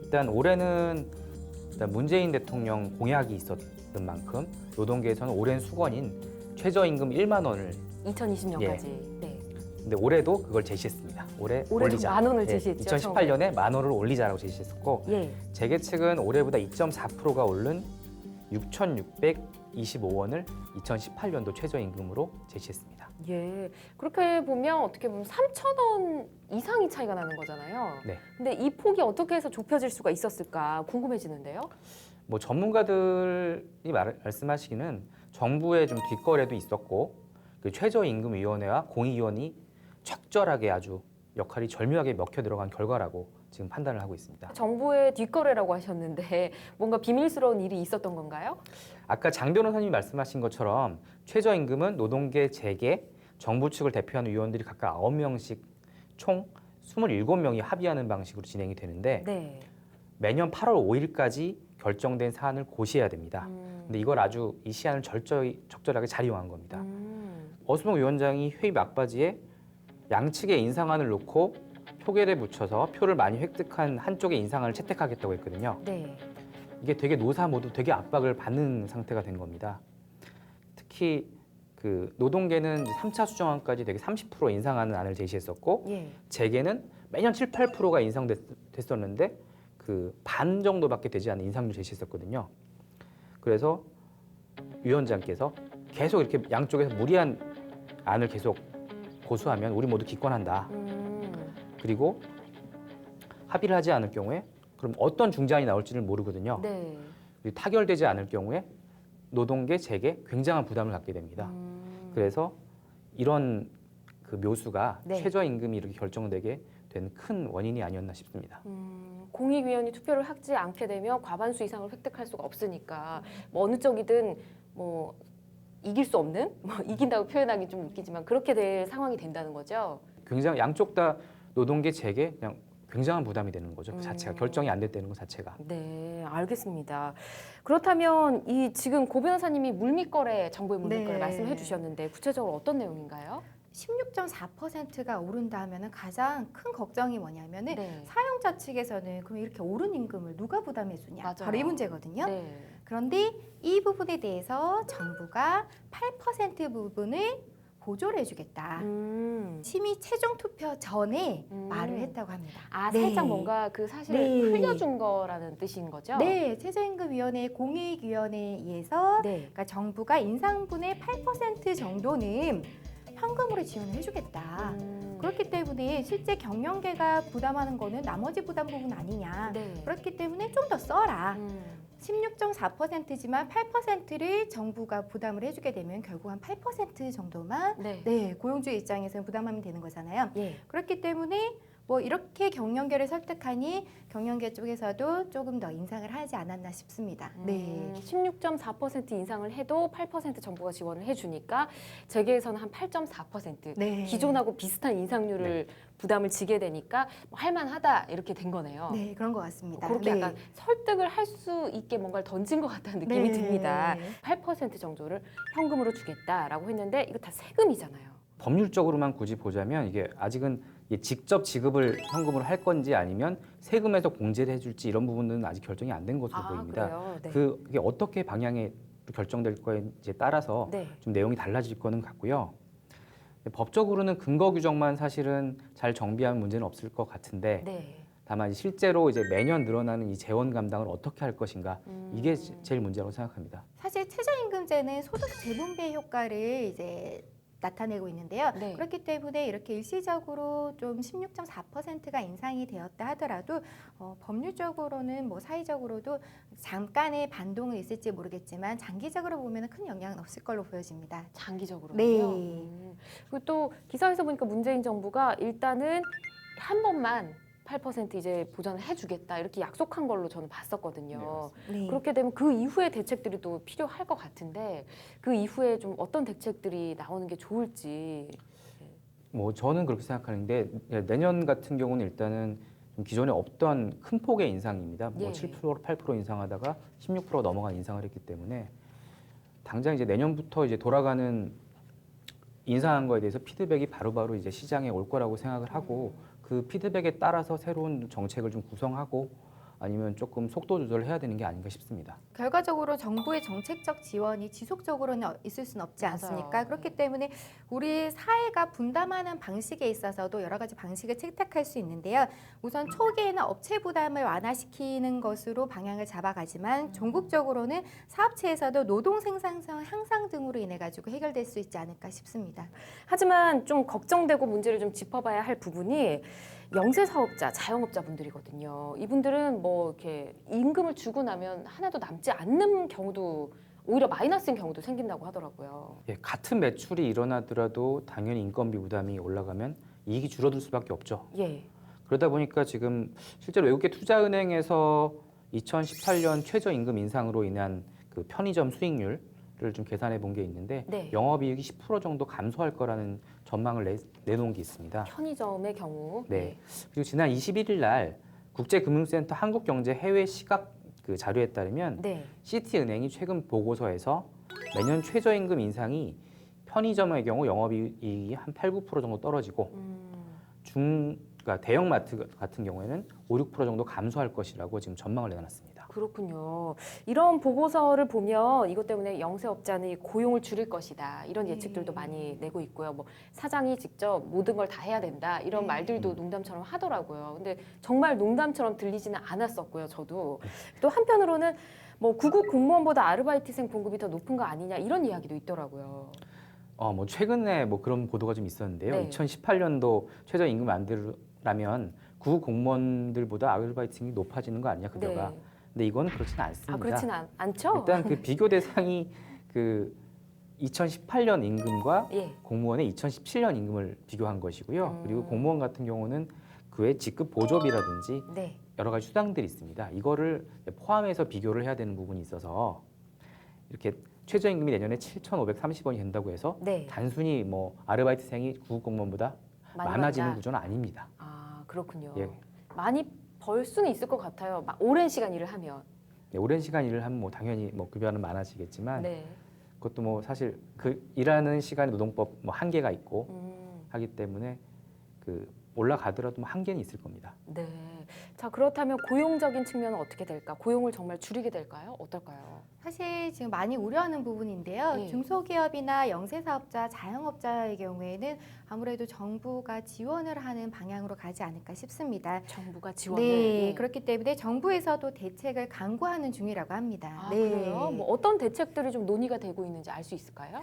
일단 올해는 일단 문재인 대통령 공약이 있었던 만큼 노동계에서는 오랜 수건인 최저임금 1만 원을 2020년까지. 네. 근데 올해도 그걸 제시했습니다. 올해도 올해도 만 원을 제시했죠, 2018년에 만 원을 올리자라고 제시했었고 예. 재계 측은 올해보다 2.4%가 오른 6,625원을 2018년도 최저임금으로 제시했습니다. 예. 그렇게 보면 어떻게 보면 3,000원 이상이 차이가 나는 거잖아요. 네. 근데 이 폭이 어떻게 해서 좁혀질 수가 있었을까 궁금해지는데요. 뭐 전문가들이 말씀하시기는 정부의 좀 뒷거래도 있었고 그 최저임금위원회와 공익위원이 적절하게 아주 역할이 절묘하게 먹혀 들어간 결과라고 지금 판단을 하고 있습니다. 정부의 뒷거래라고 하셨는데 뭔가 비밀스러운 일이 있었던 건가요? 아까 장 변호사님이 말씀하신 것처럼 최저임금은 노동계, 재계, 정부 측을 대표하는 위원들이 각각 9명씩 총 27명이 합의하는 방식으로 진행이 되는데 네. 매년 8월 5일까지 결정된 사안을 고시해야 됩니다. 근데 이걸 아주 이 시한을 적절하게 잘 이용한 겁니다. 어수봉 위원장이 회의 막바지에 양측의 인상안을 놓고 표결에 붙여서 표를 많이 획득한 한쪽의 인상안을 채택하겠다고 했거든요. 네. 이게 되게 노사 모두 되게 압박을 받는 상태가 된 겁니다. 특히 그 노동계는 3차 수정안까지 되게 30% 인상하는 안을 제시했었고 예. 재계는 매년 7, 8%가 인상됐었는데 그 반 정도밖에 되지 않는 인상률 제시했었거든요. 그래서 위원장께서 계속 이렇게 양쪽에서 무리한 안을 계속 고수하면 우리 모두 기권한다. 그리고 합의를 하지 않을 경우에 그럼 어떤 중재안이 나올지를 모르거든요. 네. 그리고 타결되지 않을 경우에 노동계, 재계 굉장한 부담을 갖게 됩니다. 그래서 이런 그 묘수가 네. 최저임금이 이렇게 결정되게 된 큰 원인이 아니었나 싶습니다. 공익위원이 투표를 하지 않게 되면 과반수 이상을 획득할 수가 없으니까 뭐 어느 쪽이든 뭐 이길 수 없는 뭐 이긴다고 표현하기 좀 웃기지만 그렇게 될 상황이 된다는 거죠. 굉장히 양쪽 다 노동계, 재계 그냥 굉장한 부담이 되는 거죠. 그 자체가 결정이 안 됐다는 것 자체가. 네, 알겠습니다. 그렇다면 이 지금 고 변호사님이 물밑거래, 정보의 물밑거래 네. 말씀해 주셨는데 구체적으로 어떤 내용인가요? 16.4%가 오른다 하면은 가장 큰 걱정이 뭐냐면은 네. 사용자 측에서는 그럼 이렇게 오른 임금을 누가 부담해 주냐? 맞아요. 바로 이 문제거든요. 네. 그런데 이 부분에 대해서 정부가 8% 부분을 보조를 해주겠다. 심의 최종 투표 전에 말을 했다고 합니다. 아, 네. 살짝 뭔가 그 사실을 네. 흘려준 거라는 뜻인 거죠? 네, 최저임금위원회 공익위원회에 의해서 네. 그러니까 정부가 인상분의 8% 정도는 현금으로 지원을 해주겠다. 그렇기 때문에 실제 경영계가 부담하는 거는 나머지 부담 부분 아니냐. 네. 그렇기 때문에 좀 더 써라. 16.4%지만 8%를 정부가 부담을 해주게 되면 결국 한 8% 정도만 네. 네, 고용주 입장에서는 부담하면 되는 거잖아요. 예. 그렇기 때문에 뭐 이렇게 경영계를 설득하니 경영계 쪽에서도 조금 더 인상을 하지 않았나 싶습니다. 네. 16.4% 인상을 해도 8% 정부가 지원을 해주니까 재계에서는 한 8.4% 네. 기존하고 비슷한 인상률을 부담을 지게 되니까 뭐 할만하다 이렇게 된 거네요. 네, 그런 것 같습니다. 그렇게 네. 약간 설득을 할 수 있게 뭔가를 던진 것 같다는 느낌이 네. 듭니다. 8% 정도를 현금으로 주겠다라고 했는데 이거 다 세금이잖아요. 법률적으로만 굳이 보자면 이게 아직은 이게 직접 지급을 현금으로 할 건지 아니면 세금에서 공제를 해줄지 이런 부분은 아직 결정이 안 된 것으로 보입니다. 그래요? 네. 그게 어떻게 방향에 결정될 거인지에 따라서 네. 좀 내용이 달라질 거는 같고요. 법적으로는 근거 규정만 사실은 잘 정비하면 문제는 없을 것 같은데 네. 다만 실제로 이제 매년 늘어나는 이 재원 감당을 어떻게 할 것인가 이게 음. 제일 문제라고 생각합니다. 사실 최저임금제는 소득 재분배 효과를 이제 나타내고 있는데요. 네. 그렇기 때문에 이렇게 일시적으로 좀 16.4%가 인상이 되었다 하더라도 법률적으로는 뭐 사회적으로도 잠깐의 반동은 있을지 모르겠지만 장기적으로 보면 큰 영향은 없을 걸로 보여집니다. 장기적으로요. 네. 그리고 또 기사에서 보니까 문재인 정부가 일단은 한 번만 8% 이제 보전을 해주겠다 이렇게 약속한 걸로 저는 봤었거든요. 네. 그렇게 되면 그 이후에 대책들이 또 필요할 것 같은데 그 이후에 좀 어떤 대책들이 나오는 게 좋을지. 뭐 저는 그렇게 생각하는데 내년 같은 경우는 일단은 좀 기존에 없던 큰 폭의 인상입니다. 뭐 예. 7% 8% 인상하다가 16% 넘어간 인상을 했기 때문에 당장 이제 내년부터 이제 돌아가는 인상한 거에 대해서 피드백이 바로바로 이제 시장에 올 거라고 생각을 하고 그 피드백에 따라서 새로운 정책을 좀 구성하고 아니면 조금 속도 조절을 해야 되는 게 아닌가 싶습니다. 결과적으로 정부의 정책적 지원이 지속적으로는 있을 수는 없지 않습니까? 맞아요. 그렇기 때문에 우리 사회가 분담하는 방식에 있어서도 여러 가지 방식을 채택할 수 있는데요. 우선 초기에는 업체 부담을 완화시키는 것으로 방향을 잡아가지만 전국적으로는 사업체에서도 노동 생산성 향상 등으로 인해 가지고 해결될 수 있지 않을까 싶습니다. 하지만 좀 걱정되고 문제를 좀 짚어봐야 할 부분이 영세 사업자, 자영업자 분들이거든요. 이분들은 뭐 이렇게 임금을 주고 나면 하나도 남지 않는 경우도 오히려 마이너스인 경우도 생긴다고 하더라고요. 예, 같은 매출이 일어나더라도 당연히 인건비 부담이 올라가면 이익이 줄어들 수밖에 없죠. 예. 그러다 보니까 지금 실제로 외국계 투자은행에서 2018년 최저임금 인상으로 인한 그 편의점 수익률을 좀 계산해 본 게 있는데 네. 영업이익이 10% 정도 감소할 거라는 전망을 내놓은 게 있습니다. 편의점의 경우. 네. 그리고 지난 21일 날 국제금융센터 한국경제 해외 시각 그 자료에 따르면 네. 시티은행이 최근 보고서에서 매년 최저임금 인상이 편의점의 경우 영업이익이 한 8, 9% 정도 떨어지고 그러니까 대형마트 같은 경우에는 5, 6% 정도 감소할 것이라고 지금 전망을 내놨습니다. 그렇군요. 이런 보고서를 보면 이것 때문에 영세업자는 고용을 줄일 것이다. 이런 예측들도 많이 내고 있고요. 뭐 사장이 직접 모든 걸 다 해야 된다. 이런 말들도 농담처럼 하더라고요. 근데 정말 농담처럼 들리지는 않았었고요. 저도. 또 한편으로는 뭐 구급 공무원보다 아르바이트생 봉급이 더 높은 거 아니냐 이런 이야기도 있더라고요. 뭐 최근에 뭐 그런 보도가 좀 있었는데요. 네. 2018년도 최저임금 만들라면 구급 공무원들보다 아르바이트생이 높아지는 거 아니냐 급여가. 네. 근데 이거는 그렇지는 않습니다. 아 그렇진 않죠? 일단 그 비교 대상이 그 2018년 임금과 예. 공무원의 2017년 임금을 비교한 것이고요. 그리고 공무원 같은 경우는 그외 직급 보조비라든지 네. 여러 가지 수당들이 있습니다. 이거를 포함해서 비교를 해야 되는 부분이 있어서 이렇게 최저임금이 내년에 7,530원이 된다고 해서 네. 단순히 뭐 아르바이트생이 구급 공무원보다 많아지는 많다. 구조는 아닙니다. 아 그렇군요. 예. 많이 벌 수는 있을 것 같아요. 오랜 시간 일을 하면. 네, 오랜 시간 일을 하면 뭐 당연히 뭐 급여는 많아지겠지만 네. 그것도 뭐 사실 그 일하는 시간에 노동법 뭐 한계가 있고 음, 하기 때문에 그 올라가더라도 뭐 한계는 있을 겁니다. 네. 자 그렇다면 고용적인 측면은 어떻게 될까? 고용을 정말 줄이게 될까요? 어떨까요? 사실 지금 많이 우려하는 부분인데요. 예. 중소기업이나 영세사업자, 자영업자의 경우에는 아무래도 정부가 지원을 하는 방향으로 가지 않을까 싶습니다. 정부가 지원을. 네, 예. 그렇기 때문에 정부에서도 대책을 강구하는 중이라고 합니다. 아, 네. 그래요? 뭐 어떤 대책들이 좀 논의가 되고 있는지 알 수 있을까요?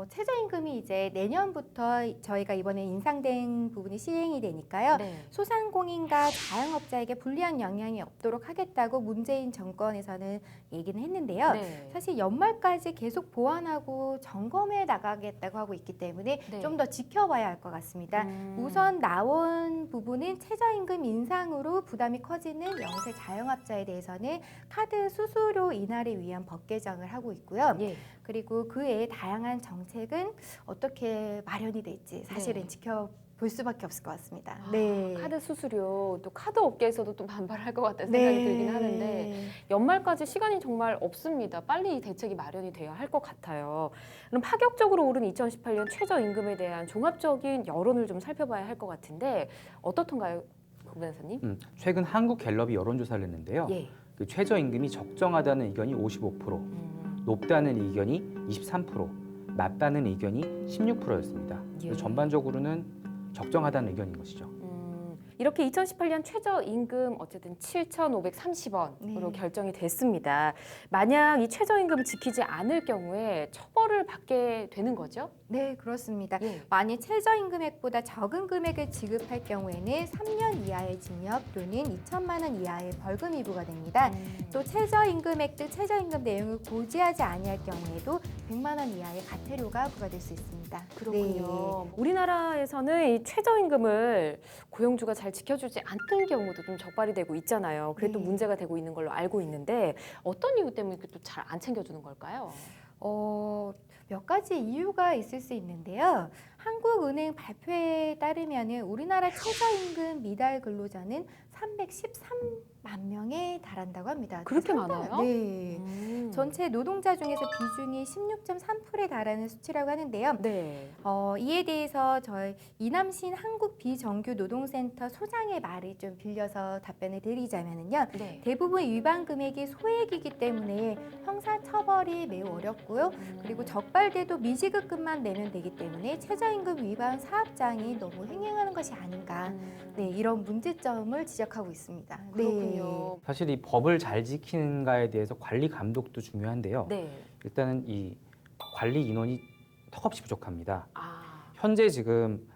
최저임금이 이제 내년부터 저희가 이번에 인상된 부분이 시행이 되니까요. 네. 소상공인과 자영업자에게 불리한 영향이 없도록 하겠다고 문재인 정권에서는 얘기는 했는데요. 네. 사실 연말까지 계속 보완하고 점검해 나가겠다고 하고 있기 때문에 네. 좀 더 지켜봐야 할 것 같습니다. 우선 나온 부분은 최저임금 인상으로 부담이 커지는 영세 자영업자에 대해서는 카드 수수료 인하를 위한 법 개정을 하고 있고요. 예. 그리고 그 외에 다양한 정책은 어떻게 마련이 될지 사실은 네. 지켜볼 수밖에 없을 것 같습니다. 아, 카드 수수료 또 카드 업계에서도 또 반발할 것 같다는 생각이 들긴 하는데 연말까지 시간이 정말 없습니다. 빨리 이 대책이 마련이 돼야 할 것 같아요. 그럼 파격적으로 오른 2018년 최저임금에 대한 종합적인 여론을 좀 살펴봐야 할 것 같은데 어떻던가요, 구 변호사님? 최근 한국갤럽이 여론조사를 했는데요. 예. 그 최저임금이 적정하다는 의견이 55%, 높다는 의견이 23%, 낮다는 의견이 16%였습니다. 예. 전반적으로는 적정하다는 의견인 것이죠. 이렇게 2018년 최저임금 어쨌든 7,530원으로 네. 결정이 됐습니다. 만약 이 최저임금을 지키지 않을 경우에 처벌을 받게 되는 거죠? 네, 그렇습니다. 예. 만약 최저임금액보다 적은 금액을 지급할 경우에는 3년 이하의 징역 또는 2천만 원 이하의 벌금이 부과됩니다. 또 최저임금액 등 최저임금 내용을 고지하지 아니할 경우에도 100만 원 이하의 과태료가 부과될 수 있습니다. 그렇군요. 우리나라에서는 이 최저임금을 고용주가 잘 지켜주지 않는 경우도 좀 적발이 되고 있잖아요. 그게 또 네. 문제가 되고 있는 걸로 알고 있는데 어떤 이유 때문에 또 잘 안 챙겨주는 걸까요? 몇 가지 이유가 있을 수 있는데요. 한국은행 발표에 따르면 우리나라 최저임금 미달 근로자는 313만 명에 달한다고 합니다. 그렇게 많아요? 네. 전체 노동자 중에서 비중이 16.3%에 달하는 수치라고 하는데요. 네. 이에 대해서 저희 이남신 한국 비정규 노동센터 소장의 말을 좀 빌려서 답변을 드리자면요. 네. 대부분 위반 금액이 소액이기 때문에 형사 처벌이 매우 어렵고요. 그리고 적발돼도 미지급금만 내면 되기 때문에 최저임금 위반 사업장이 너무 횡행하는 것이 아닌가. 네, 이런 문제점을 지적하고 있습니다. 그렇군요. 사실 이 법을 잘 지키는가에 대해서 관리 감독도 중요한데요. 네. 일단은 이 관리 인원이 턱없이 부족합니다. 아, 현재 지금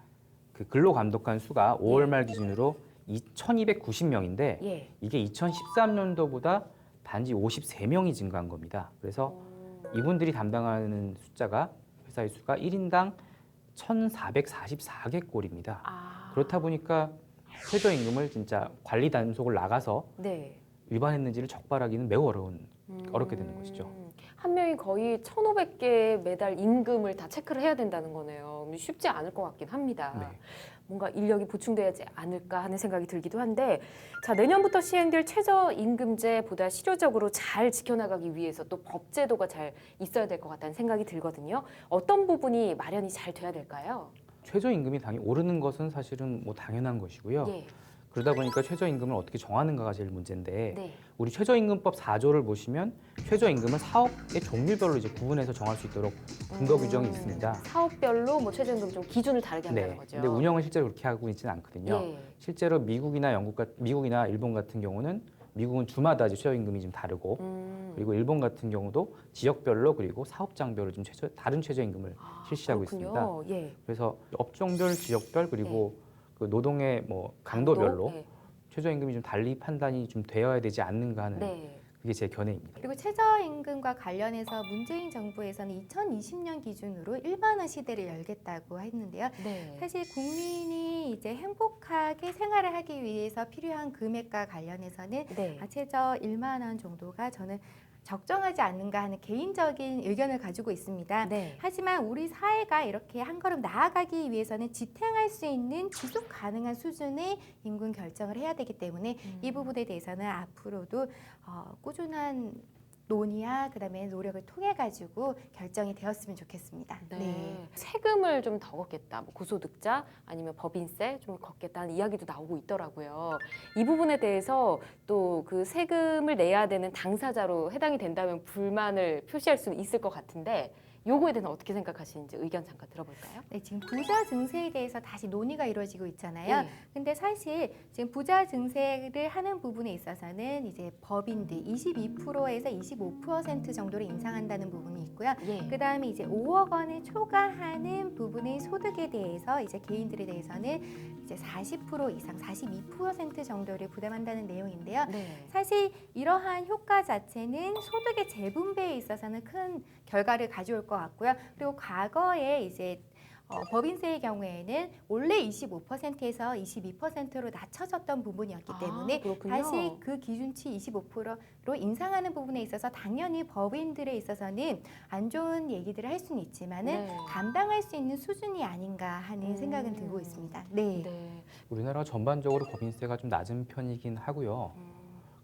그 근로감독관 수가 5월 말 기준으로 2,290명인데 예. 이게 2013년도보다 단지 53명이 증가한 겁니다. 그래서 이분들이 담당하는 숫자가 회사의 수가 1인당 1,444개 꼴입니다. 아, 그렇다 보니까 최저임금을 진짜 관리 단속을 나가서 네. 위반했는지를 적발하기는 매우 어렵게 되는 것이죠. 한 명이 거의 1,500개 매달 임금을 다 체크를 해야 된다는 거네요. 쉽지 않을 것 같긴 합니다. 네. 뭔가 인력이 보충되지 않을까 하는 생각이 들기도 한데 자 내년부터 시행될 최저임금제보다 실효적으로 잘 지켜나가기 위해서 또 법제도가 잘 있어야 될 것 같다는 생각이 들거든요. 어떤 부분이 마련이 잘 돼야 될까요? 최저임금이 당연히 오르는 것은 사실은 뭐 당연한 것이고요. 예. 그러다 보니까 최저임금을 어떻게 정하는가가 제일 문제인데 네. 우리 최저임금법 4조를 보시면 최저임금을 사업의 종류별로 이제 구분해서 정할 수 있도록 근거 규정이 있습니다. 사업별로 뭐 최저임금 좀 기준을 다르게 한다는 네. 거죠. 근데 운영을 실제로 그렇게 하고 있지는 않거든요. 예. 실제로 미국이나 일본 같은 경우는 미국은 주마다 이제 최저임금이 좀 다르고 그리고 일본 같은 경우도 지역별로 그리고 사업장별로 좀 다른 최저임금을 실시하고 그렇군요. 있습니다. 예. 그래서 업종별, 지역별 그리고 그 노동의 뭐 강도별로 네. 최저임금이 좀 달리 판단이 좀 되어야 되지 않는가 하는 네. 그게 제 견해입니다. 그리고 최저임금과 관련해서 문재인 정부에서는 2020년 기준으로 1만 원 시대를 열겠다고 했는데요. 네. 사실 국민이 이제 행복하게 생활을 하기 위해서 필요한 금액과 관련해서는 네. 최저 1만 원 정도가 저는 적정하지 않는가 하는 개인적인 의견을 가지고 있습니다. 네. 하지만 우리 사회가 이렇게 한 걸음 나아가기 위해서는 지탱할 수 있는 지속 가능한 수준의 임금 결정을 해야 되기 때문에 이 부분에 대해서는 앞으로도 꾸준한 논의와 그다음에 노력을 통해 가지고 결정이 되었으면 좋겠습니다. 네. 세금을 좀 더 걷겠다. 뭐 고소득자 아니면 법인세 좀 걷겠다는 이야기도 나오고 있더라고요. 이 부분에 대해서 또 그 세금을 내야 되는 당사자로 해당이 된다면 불만을 표시할 수 있을 것 같은데 요거에 대해서 어떻게 생각하시는지 의견 잠깐 들어볼까요? 네, 지금 부자 증세에 대해서 다시 논의가 이루어지고 있잖아요. 네. 근데 사실 지금 부자 증세를 하는 부분에 있어서는 이제 법인들 22%에서 25% 정도를 인상한다는 부분이 있고요. 예. 그 다음에 이제 5억 원을 초과하는 부분의 소득에 대해서 이제 개인들에 대해서는 이제 40% 이상, 42% 정도를 부담한다는 내용인데요. 네. 사실 이러한 효과 자체는 소득의 재분배에 있어서는 큰 결과를 가져올 것 같고요. 그리고 과거에 이제 법인세의 경우에는 원래 25%에서 22%로 낮춰졌던 부분이었기 때문에 그렇군요. 다시 그 기준치 25%로 인상하는 부분에 있어서 당연히 법인들에 있어서는 안 좋은 얘기들을 할 수는 있지만은 네. 감당할 수 있는 수준이 아닌가 하는 생각은 들고 있습니다. 네. 네. 우리나라가 전반적으로 법인세가 좀 낮은 편이긴 하고요. 음,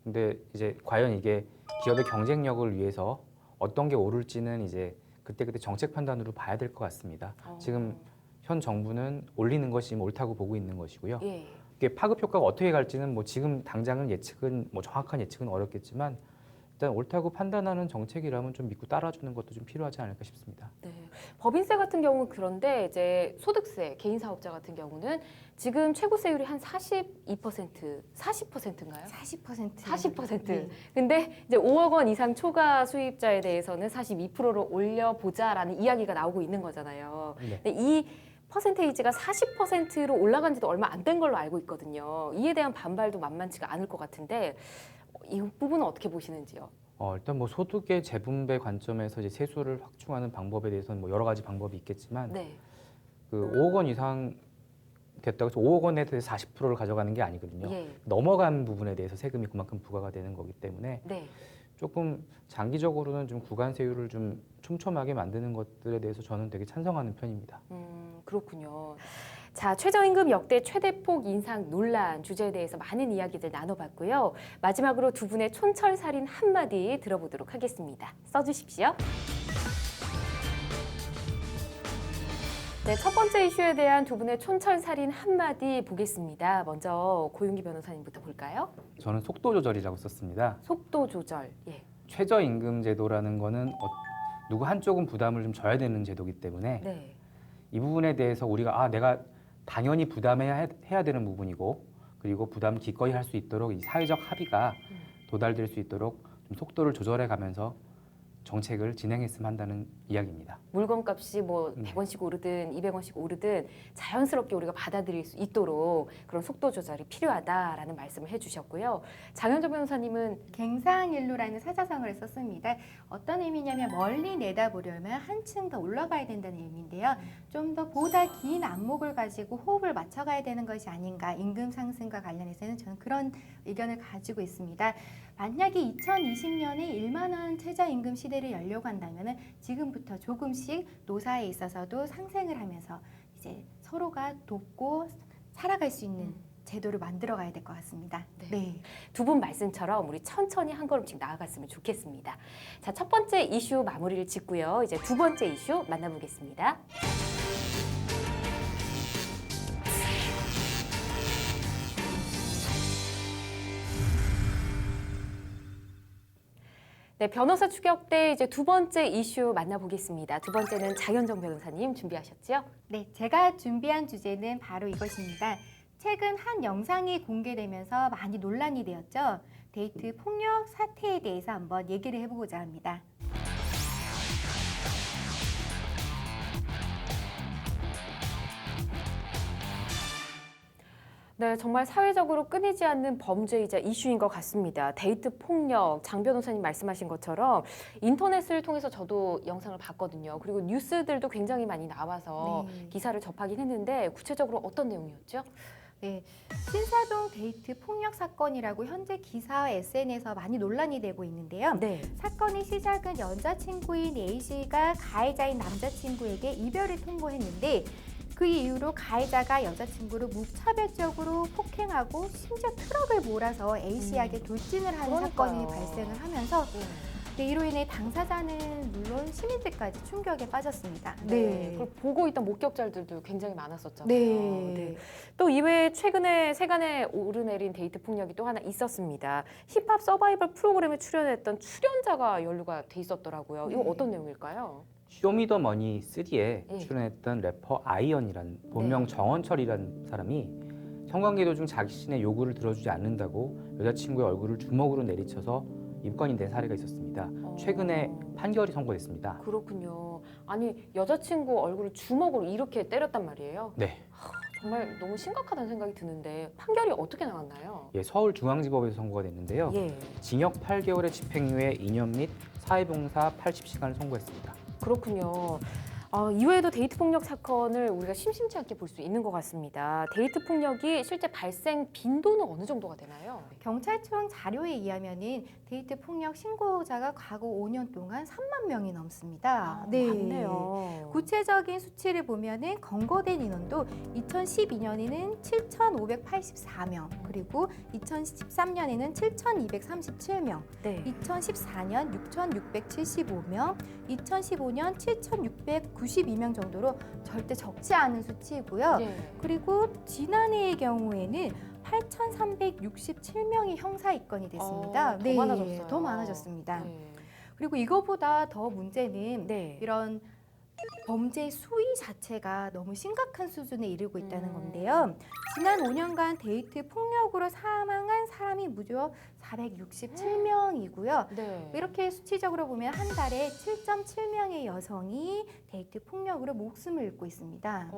근데 이제 과연 이게 기업의 경쟁력을 위해서 어떤 게 오를지는 이제 그때그때 정책 판단으로 봐야 될 것 같습니다. 지금 현 정부는 올리는 것이 옳다고 보고 있는 것이고요. 예. 이게 파급 효과가 어떻게 갈지는 뭐 지금 당장은 예측은 뭐 정확한 예측은 어렵겠지만 일단 옳다고 판단하는 정책이라면 좀 믿고 따라주는 것도 좀 필요하지 않을까 싶습니다. 네. 법인세 같은 경우 그런데 이제 소득세 개인 사업자 같은 경우는 지금 최고세율이 한 42%, 40%인가요? 40%. 40%. 네. 근데 이제 5억 원 이상 초과 수입자에 대해서는 42%로 올려보자라는 이야기가 나오고 있는 거잖아요. 네. 근데 이 퍼센테이지가 40%로 올라간 지도 얼마 안 된 걸로 알고 있거든요. 이에 대한 반발도 만만치가 않을 것 같은데 이 부분은 어떻게 보시는지요? 일단 뭐 소득의 재분배 관점에서 이제 세수를 확충하는 방법에 대해서는 뭐 여러 가지 방법이 있겠지만 네. 그 5억 원 이상 됐다고 해서 5억 원에 대해서 40%를 가져가는 게 아니거든요. 예. 넘어간 부분에 대해서 세금이 그만큼 부과가 되는 거기 때문에 네. 조금 장기적으로는 좀 구간세율을 좀 촘촘하게 만드는 것들에 대해서 저는 되게 찬성하는 편입니다. 그렇군요. 자, 최저임금 역대 최대폭 인상 논란 주제에 대해서 많은 이야기들 나눠봤고요. 마지막으로 두 분의 촌철살인 한마디 들어보도록 하겠습니다. 써주십시오. 네, 첫 번째 이슈에 대한 두 분의 촌철살인 한마디 보겠습니다. 먼저 고윤기 변호사님부터 볼까요? 저는 속도 조절이라고 썼습니다. 속도 조절. 예. 최저임금 제도라는 거는 누구 한쪽은 부담을 좀 져야 되는 제도이기 때문에 네. 이 부분에 대해서 우리가 내가 당연히 부담해야 해야 되는 부분이고 그리고 부담 기꺼이 할 수 있도록 이 사회적 합의가 도달될 수 있도록 좀 속도를 조절해 가면서 정책을 진행했으면 한다는 이야기입니다. 물건값이 뭐 100원씩 오르든 200원씩 오르든 자연스럽게 우리가 받아들일 수 있도록 그런 속도 조절이 필요하다라는 말씀을 해주셨고요. 장현정 변호사님은 갱상일로라는 사자성어를 썼습니다. 어떤 의미냐면 멀리 내다보려면 한층 더 올라가야 된다는 의미인데요. 좀 더 보다 긴 안목을 가지고 호흡을 맞춰가야 되는 것이 아닌가. 임금 상승과 관련해서는 저는 그런 의견을 가지고 있습니다. 만약에 2020년에 1만 원 최저임금 시대를 열려고 한다면 지금부터 조금씩 노사에 있어서도 상생을 하면서 이제 서로가 돕고 살아갈 수 있는 제도를 만들어 가야 될 것 같습니다. 네. 두 분 말씀처럼 우리 천천히 한 걸음씩 나아갔으면 좋겠습니다. 자, 첫 번째 이슈 마무리를 짓고요. 이제 두 번째 이슈 만나보겠습니다. 네, 변호사 추격대 이제 두 번째 이슈 만나보겠습니다. 두 번째는 장현정 변호사님 준비하셨죠? 네, 제가 준비한 주제는 바로 이것입니다. 최근 한 영상이 공개되면서 많이 논란이 되었죠. 데이트 폭력 사태에 대해서 한번 얘기를 해보고자 합니다. 네, 정말 사회적으로 끊이지 않는 범죄이자 이슈인 것 같습니다. 데이트 폭력, 장 변호사님 말씀하신 것처럼 인터넷을 통해서 저도 영상을 봤거든요. 그리고 뉴스들도 굉장히 많이 나와서 기사를 접하긴 했는데 구체적으로 어떤 내용이었죠? 네, 신사동 데이트 폭력 사건이라고 현재 기사와 SNS에서 많이 논란이 되고 있는데요. 네. 사건의 시작은 여자친구인 A씨가 가해자인 남자친구에게 이별을 통보했는데 그 이후로 가해자가 여자친구를 무차별적으로 폭행하고 심지어 트럭을 몰아서 A씨에게 돌진을 하는 그러니까요. 사건이 발생을 하면서 이로 인해 당사자는 물론 시민들까지 충격에 빠졌습니다. 그걸 보고 있던 목격자들도 굉장히 많았었잖아요. 네. 또 이외에 최근에 세간에 오르내린 데이트 폭력이 또 하나 있었습니다. 힙합 서바이벌 프로그램에 출연했던 출연자가 연루가 돼 있었더라고요. 이거 네. 어떤 내용일까요? 쇼미더머니 3에 네. 출연했던 래퍼 아이언이란 본명 정원철이라는 사람이 성관계 도중 자신의 요구를 들어주지 않는다고 여자친구의 얼굴을 주먹으로 내리쳐서 입건이 된 사례가 있었습니다. 최근에 판결이 선고됐습니다. 그렇군요. 아니 여자친구 얼굴을 주먹으로 이렇게 때렸단 말이에요. 네, 정말 너무 심각하다는 생각이 드는데 판결이 어떻게 나왔나요? 예, 서울중앙지법에서 선고가 됐는데요. 예, 징역 8개월의 집행유예 2년 및 사회봉사 80시간을 선고했습니다. 그렇군요. 이외에도 데이트 폭력 사건을 우리가 심심치 않게 볼 수 있는 것 같습니다. 데이트 폭력이 실제 발생 빈도는 어느 정도가 되나요? 경찰청 자료에 의하면은 데이트 폭력 신고자가 과거 5년 동안 3만 명이 넘습니다. 많네요. 구체적인 수치를 보면은 검거된 인원도 2012년에는 7,584명, 그리고 2013년에는 7,237명, 네. 2014년 6,675명, 2015년 7,692명 정도로 절대 적지 않은 수치이고요. 예. 그리고 지난해의 경우에는 8,367명이 형사 입건이 됐습니다. 더 많아졌어요. 더 많아졌습니다. 네. 그리고 이거보다 더 문제는 네. 이런 범죄 수위 자체가 너무 심각한 수준에 이르고 있다는 건데요. 지난 5년간 데이트 폭력으로 사망한 사람이 무려 467명이고요. 네. 이렇게 수치적으로 보면 한 달에 7.7명의 여성이 데이트 폭력으로 목숨을 잃고 있습니다.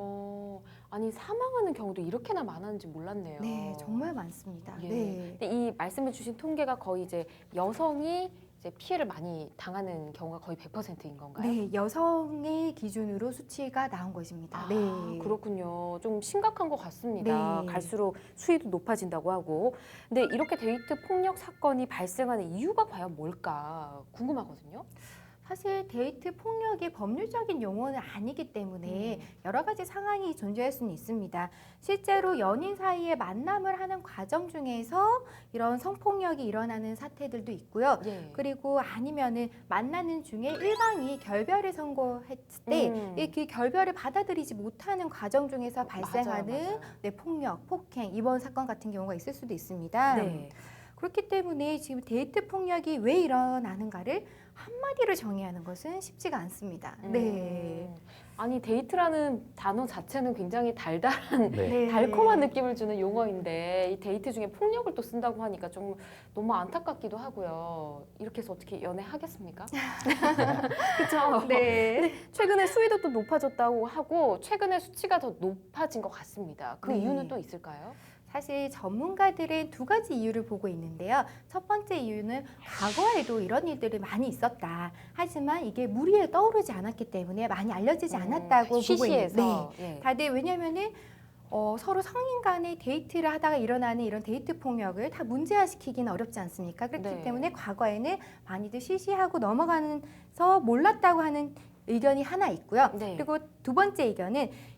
아니 사망하는 경우도 이렇게나 많았는지 몰랐네요. 네, 정말 많습니다. 예. 네. 근데 이 말씀해주신 통계가 거의 이제 여성이 이제 피해를 많이 당하는 경우가 거의 100%인 건가요? 네, 여성의 기준으로 수치가 나온 것입니다. 아, 네. 그렇군요. 좀 심각한 것 같습니다. 네. 갈수록 수위도 높아진다고 하고. 근데 이렇게 데이트 폭력 사건이 발생하는 이유가 과연 뭘까 궁금하거든요. 사실 데이트 폭력이 법률적인 용어는 아니기 때문에 여러 가지 상황이 존재할 수는 있습니다. 실제로 연인 사이에 만남을 하는 과정 중에서 이런 성폭력이 일어나는 사태들도 있고요. 예. 그리고 아니면은 만나는 중에 일방이 결별을 선고했을 때 그 결별을 받아들이지 못하는 과정 중에서 발생하는 맞아요. 네, 폭력, 폭행, 이번 사건 같은 경우가 있을 수도 있습니다. 네. 그렇기 때문에 지금 데이트 폭력이 왜 일어나는가를 한마디로 정의하는 것은 쉽지가 않습니다. 네. 아니 데이트라는 단어 자체는 굉장히 달달한 네. 달콤한 느낌을 주는 용어인데 이 데이트 중에 폭력을 또 쓴다고 하니까 좀 너무 안타깝기도 하고요. 이렇게 해서 어떻게 연애하겠습니까? 그렇죠. 네. 최근에 수위도 또 높아졌다고 하고 최근에 수치가 더 높아진 것 같습니다. 그 네. 이유는 또 있을까요? 사실 전문가들은 두 가지 이유를 보고 있는데요. 첫 번째 이유는 과거에도 이런 일들이 많이 있었다. 하지만 이게 무리에 떠오르지 않았기 때문에 많이 알려지지 않았다고 보고 쉬쉬해서. 있는데 예. 다들 왜냐면은 서로 성인 간에 데이트를 하다가 일어나는 이런 데이트 폭력을 다 문제화시키기는 어렵지 않습니까? 그렇기 네. 때문에 과거에는 많이들 시시하고 넘어가면서 몰랐다고 하는 의견이 하나 있고요. 네. 그리고 두 번째 의견은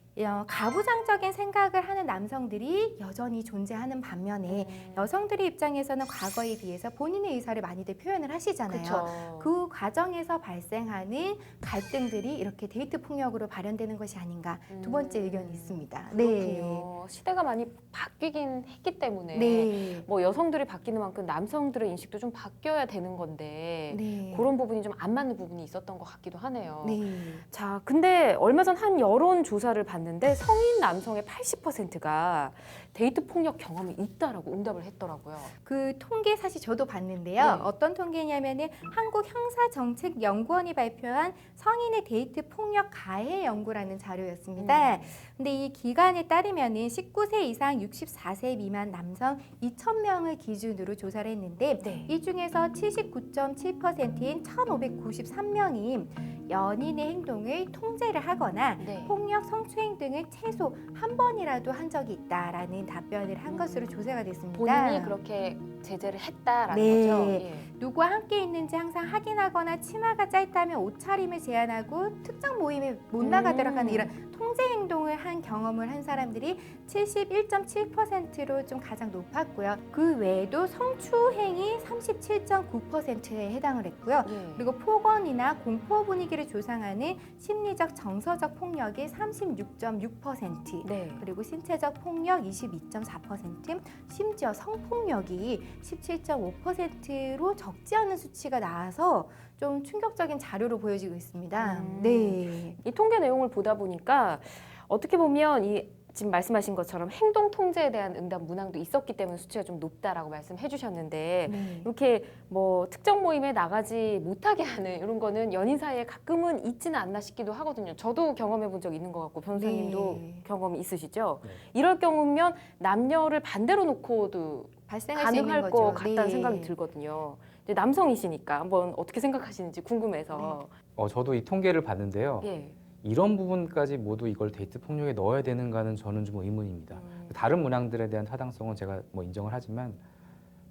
가부장적인 생각을 하는 남성들이 여전히 존재하는 반면에 여성들의 입장에서는 과거에 비해서 본인의 의사를 많이들 표현을 하시잖아요. 그쵸. 그 과정에서 발생하는 갈등들이 이렇게 데이트 폭력으로 발현되는 것이 아닌가 두 번째 의견이 있습니다. 그렇군요. 시대가 많이 바뀌긴 했기 때문에 네. 뭐 여성들이 바뀌는 만큼 남성들의 인식도 좀 바뀌어야 되는 건데 네. 그런 부분이 좀 안 맞는 부분이 있었던 것 같기도 하네요. 네. 자, 근데 얼마 전 한 여론 조사를 봤는데 봤는데 성인 남성의 80%가 데이트 폭력 경험이 있다라고 응답을 했더라고요. 그 통계 사실 저도 봤는데요. 네. 어떤 통계냐면은 한국형사정책연구원이 발표한 성인의 데이트 폭력 가해 연구라는 자료였습니다. 근데 이 기관에 따르면은 19세 이상 64세 미만 남성 2,000명을 기준으로 조사를 했는데 네. 이 중에서 79.7%인 1,593명이 연인의 행동을 통제를 하거나 네. 폭력, 성추행 등을 최소 한 번이라도 한 적이 있다라는 답변을 한 것으로 조사가 됐습니다. 본인이 그렇게 제재를 했다라는 네. 거죠. 예. 누구와 함께 있는지 항상 확인하거나 치마가 짧다면 옷차림을 제한하고 특정 모임에 못 나가도록 하는 이런 통제 행동을 한 경험을 한 사람들이 71.7%로 좀 가장 높았고요. 그 외에도 성추행이 37.9%에 해당을 했고요. 예. 그리고 폭언이나 공포 분위기를 조성하는 심리적 정서적 폭력이 36.6%, 네. 그리고 신체적 폭력 22.4%, 심지어 성폭력이 17.5%로 적지 않은 수치가 나와서 좀 충격적인 자료로 보여지고 있습니다. 네. 이 통계 내용을 보다 보니까 어떻게 보면 이 지금 말씀하신 것처럼 행동 통제에 대한 응답 문항도 있었기 때문에 수치가 좀 높다라고 말씀해 주셨는데 네. 이렇게 뭐 특정 모임에 나가지 못하게 하는 이런 거는 연인 사이에 가끔은 있지는 않나 싶기도 하거든요. 저도 경험해 본 적 있는 것 같고 변호사님도 네. 경험이 있으시죠? 네. 이럴 경우면 남녀를 반대로 놓고도 발생할 수 있는 가능할 거죠. 것 같다는 네. 생각이 들거든요. 이제 남성이시니까 한번 어떻게 생각하시는지 궁금해서. 저도 이 통계를 봤는데요. 예. 이런 부분까지 모두 이걸 데이트 폭력에 넣어야 되는가는 저는 좀 의문입니다. 다른 문항들에 대한 타당성은 제가 뭐 인정을 하지만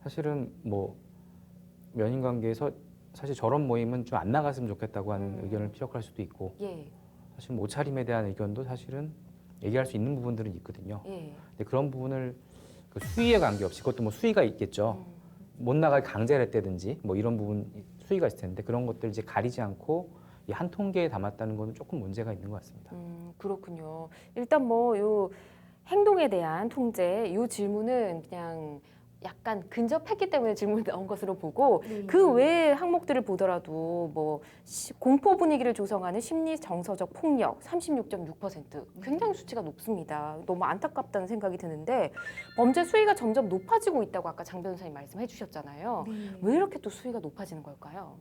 사실은 뭐 연인 관계에서 사실 저런 모임은 좀 안 나갔으면 좋겠다고 하는 의견을 피력할 수도 있고 예. 사실 뭐 옷차림에 대한 의견도 사실은 얘기할 수 있는 부분들은 있거든요. 예. 근데 그런 부분을 그 수위에 관계없이 그것도 뭐 수위가 있겠죠. 못 나가게 강제를 했다든지 뭐 이런 부분 수위가 있을 텐데 그런 것들 이제 가리지 않고 이 한 통계에 담았다는 거는 조금 문제가 있는 것 같습니다. 그렇군요. 일단 뭐 요 행동에 대한 통제 요 질문은 그냥 약간 근접했기 때문에 질문을 넣은 것으로 보고 네. 그 외의 항목들을 보더라도 뭐 공포 분위기를 조성하는 심리 정서적 폭력 36.6% 굉장히 수치가 높습니다. 너무 안타깝다는 생각이 드는데 범죄 수위가 점점 높아지고 있다고 아까 장 변호사님 말씀해 주셨잖아요. 네. 왜 이렇게 또 수위가 높아지는 걸까요?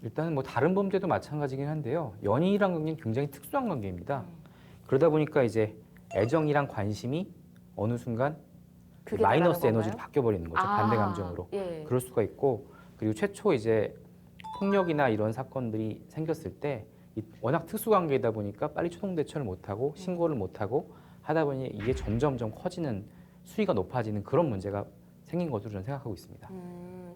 일단은 뭐 다른 범죄도 마찬가지긴 한데요. 연인이란 관계는 굉장히 특수한 관계입니다. 그러다 보니까 이제 애정이랑 관심이 어느 순간 그게 마이너스 나가는 에너지로 건가요? 바뀌어버리는 거죠. 반대 감정으로. 예. 그럴 수가 있고 그리고 최초 이제 폭력이나 이런 사건들이 생겼을 때 워낙 특수 관계이다 보니까 빨리 초동 대처를 못하고 신고를 못하고 하다 보니 이게 점점점 커지는 수위가 높아지는 그런 문제가 생긴 것으로 저는 생각하고 있습니다.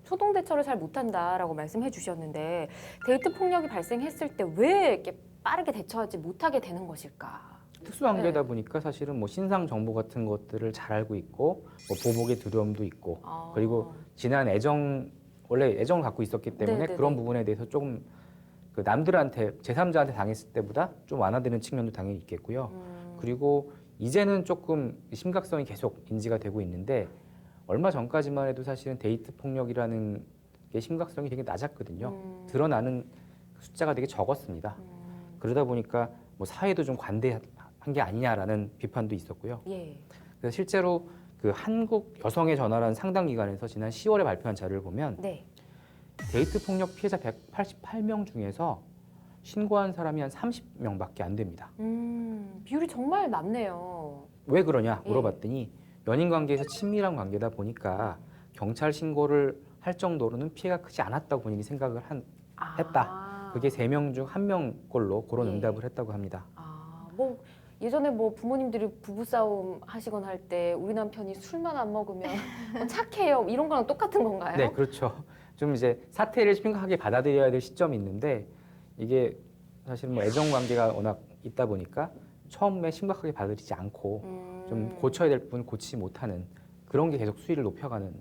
초동 대처를 잘 못한다라고 말씀해 주셨는데 데이트 폭력이 발생했을 때 왜 이렇게 빠르게 대처하지 못하게 되는 것일까? 특수 관계다 보니까 사실은 뭐 신상 정보 같은 것들을 잘 알고 있고 뭐 보복의 두려움도 있고 그리고 지난 원래 애정을 갖고 있었기 때문에 네네네. 그런 부분에 대해서 조금 그 남들한테 제3자한테 당했을 때보다 좀 완화되는 측면도 당연히 있겠고요. 그리고 이제는 조금 심각성이 계속 인지가 되고 있는데 얼마 전까지만 해도 사실은 데이트 폭력이라는 게 심각성이 되게 낮았거든요. 드러나는 숫자가 되게 적었습니다. 그러다 보니까 뭐 사회도 좀 관대한 게 아니냐라는 비판도 있었고요. 예. 그래서 실제로 그 한국 여성의 전화라는 상담 기관에서 지난 10월에 발표한 자료를 보면 네. 데이트 폭력 피해자 188명 중에서 신고한 사람이 한 30명밖에 안 됩니다. 비율이 정말 낮네요. 왜 그러냐 예. 물어봤더니 연인 관계에서 친밀한 관계다 보니까 경찰 신고를 할 정도로는 피해가 크지 않았다고 본인이 생각을 했다. 그게 3명 중 1명꼴로 그런 예. 응답을 했다고 합니다. 뭐 예전에 뭐 부모님들이 부부싸움 하시거나 할 때 우리 남편이 술만 안 먹으면 착해요 이런 거랑 똑같은 건가요? 네, 그렇죠. 좀 이제 사태를 심각하게 받아들여야 될 시점이 있는데 이게 사실 뭐 애정 관계가 워낙 있다 보니까 처음에 심각하게 받아들이지 않고 좀 고쳐야 될 부분 고치지 못하는 그런 게 계속 수위를 높여가는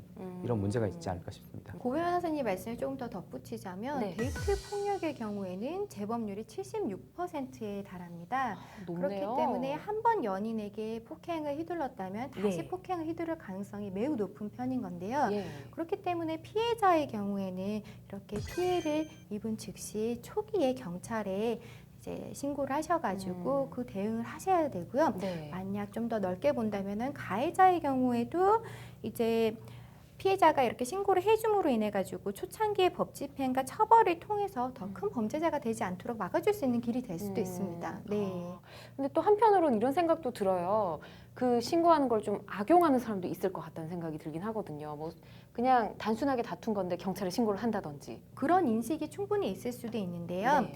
이런 문제가 있지 않을까 싶습니다. 고 변호사님 말씀을 조금 더 덧붙이자면 네. 데이트 폭력의 경우에는 재범률이 76%에 달합니다. 높네요. 그렇기 때문에 한 번 연인에게 폭행을 휘둘렀다면 다시 예. 폭행을 휘두를 가능성이 매우 높은 편인 건데요. 예. 그렇기 때문에 피해자의 경우에는 이렇게 피해를 입은 즉시 초기에 경찰에 이제 신고를 하셔가지고 그 대응을 하셔야 되고요. 네. 만약 좀 더 넓게 본다면은 가해자의 경우에도 이제 피해자가 이렇게 신고를 해줌으로 인해 가지고 초창기의 법 집행과 처벌을 통해서 더 큰 범죄자가 되지 않도록 막아줄 수 있는 길이 될 수도 있습니다. 네. 근데 또 한편으로는 이런 생각도 들어요. 그 신고하는 걸 좀 악용하는 사람도 있을 것 같다는 생각이 들긴 하거든요. 뭐 그냥 단순하게 다툰 건데 경찰에 신고를 한다든지. 그런 인식이 충분히 있을 수도 있는데요. 네.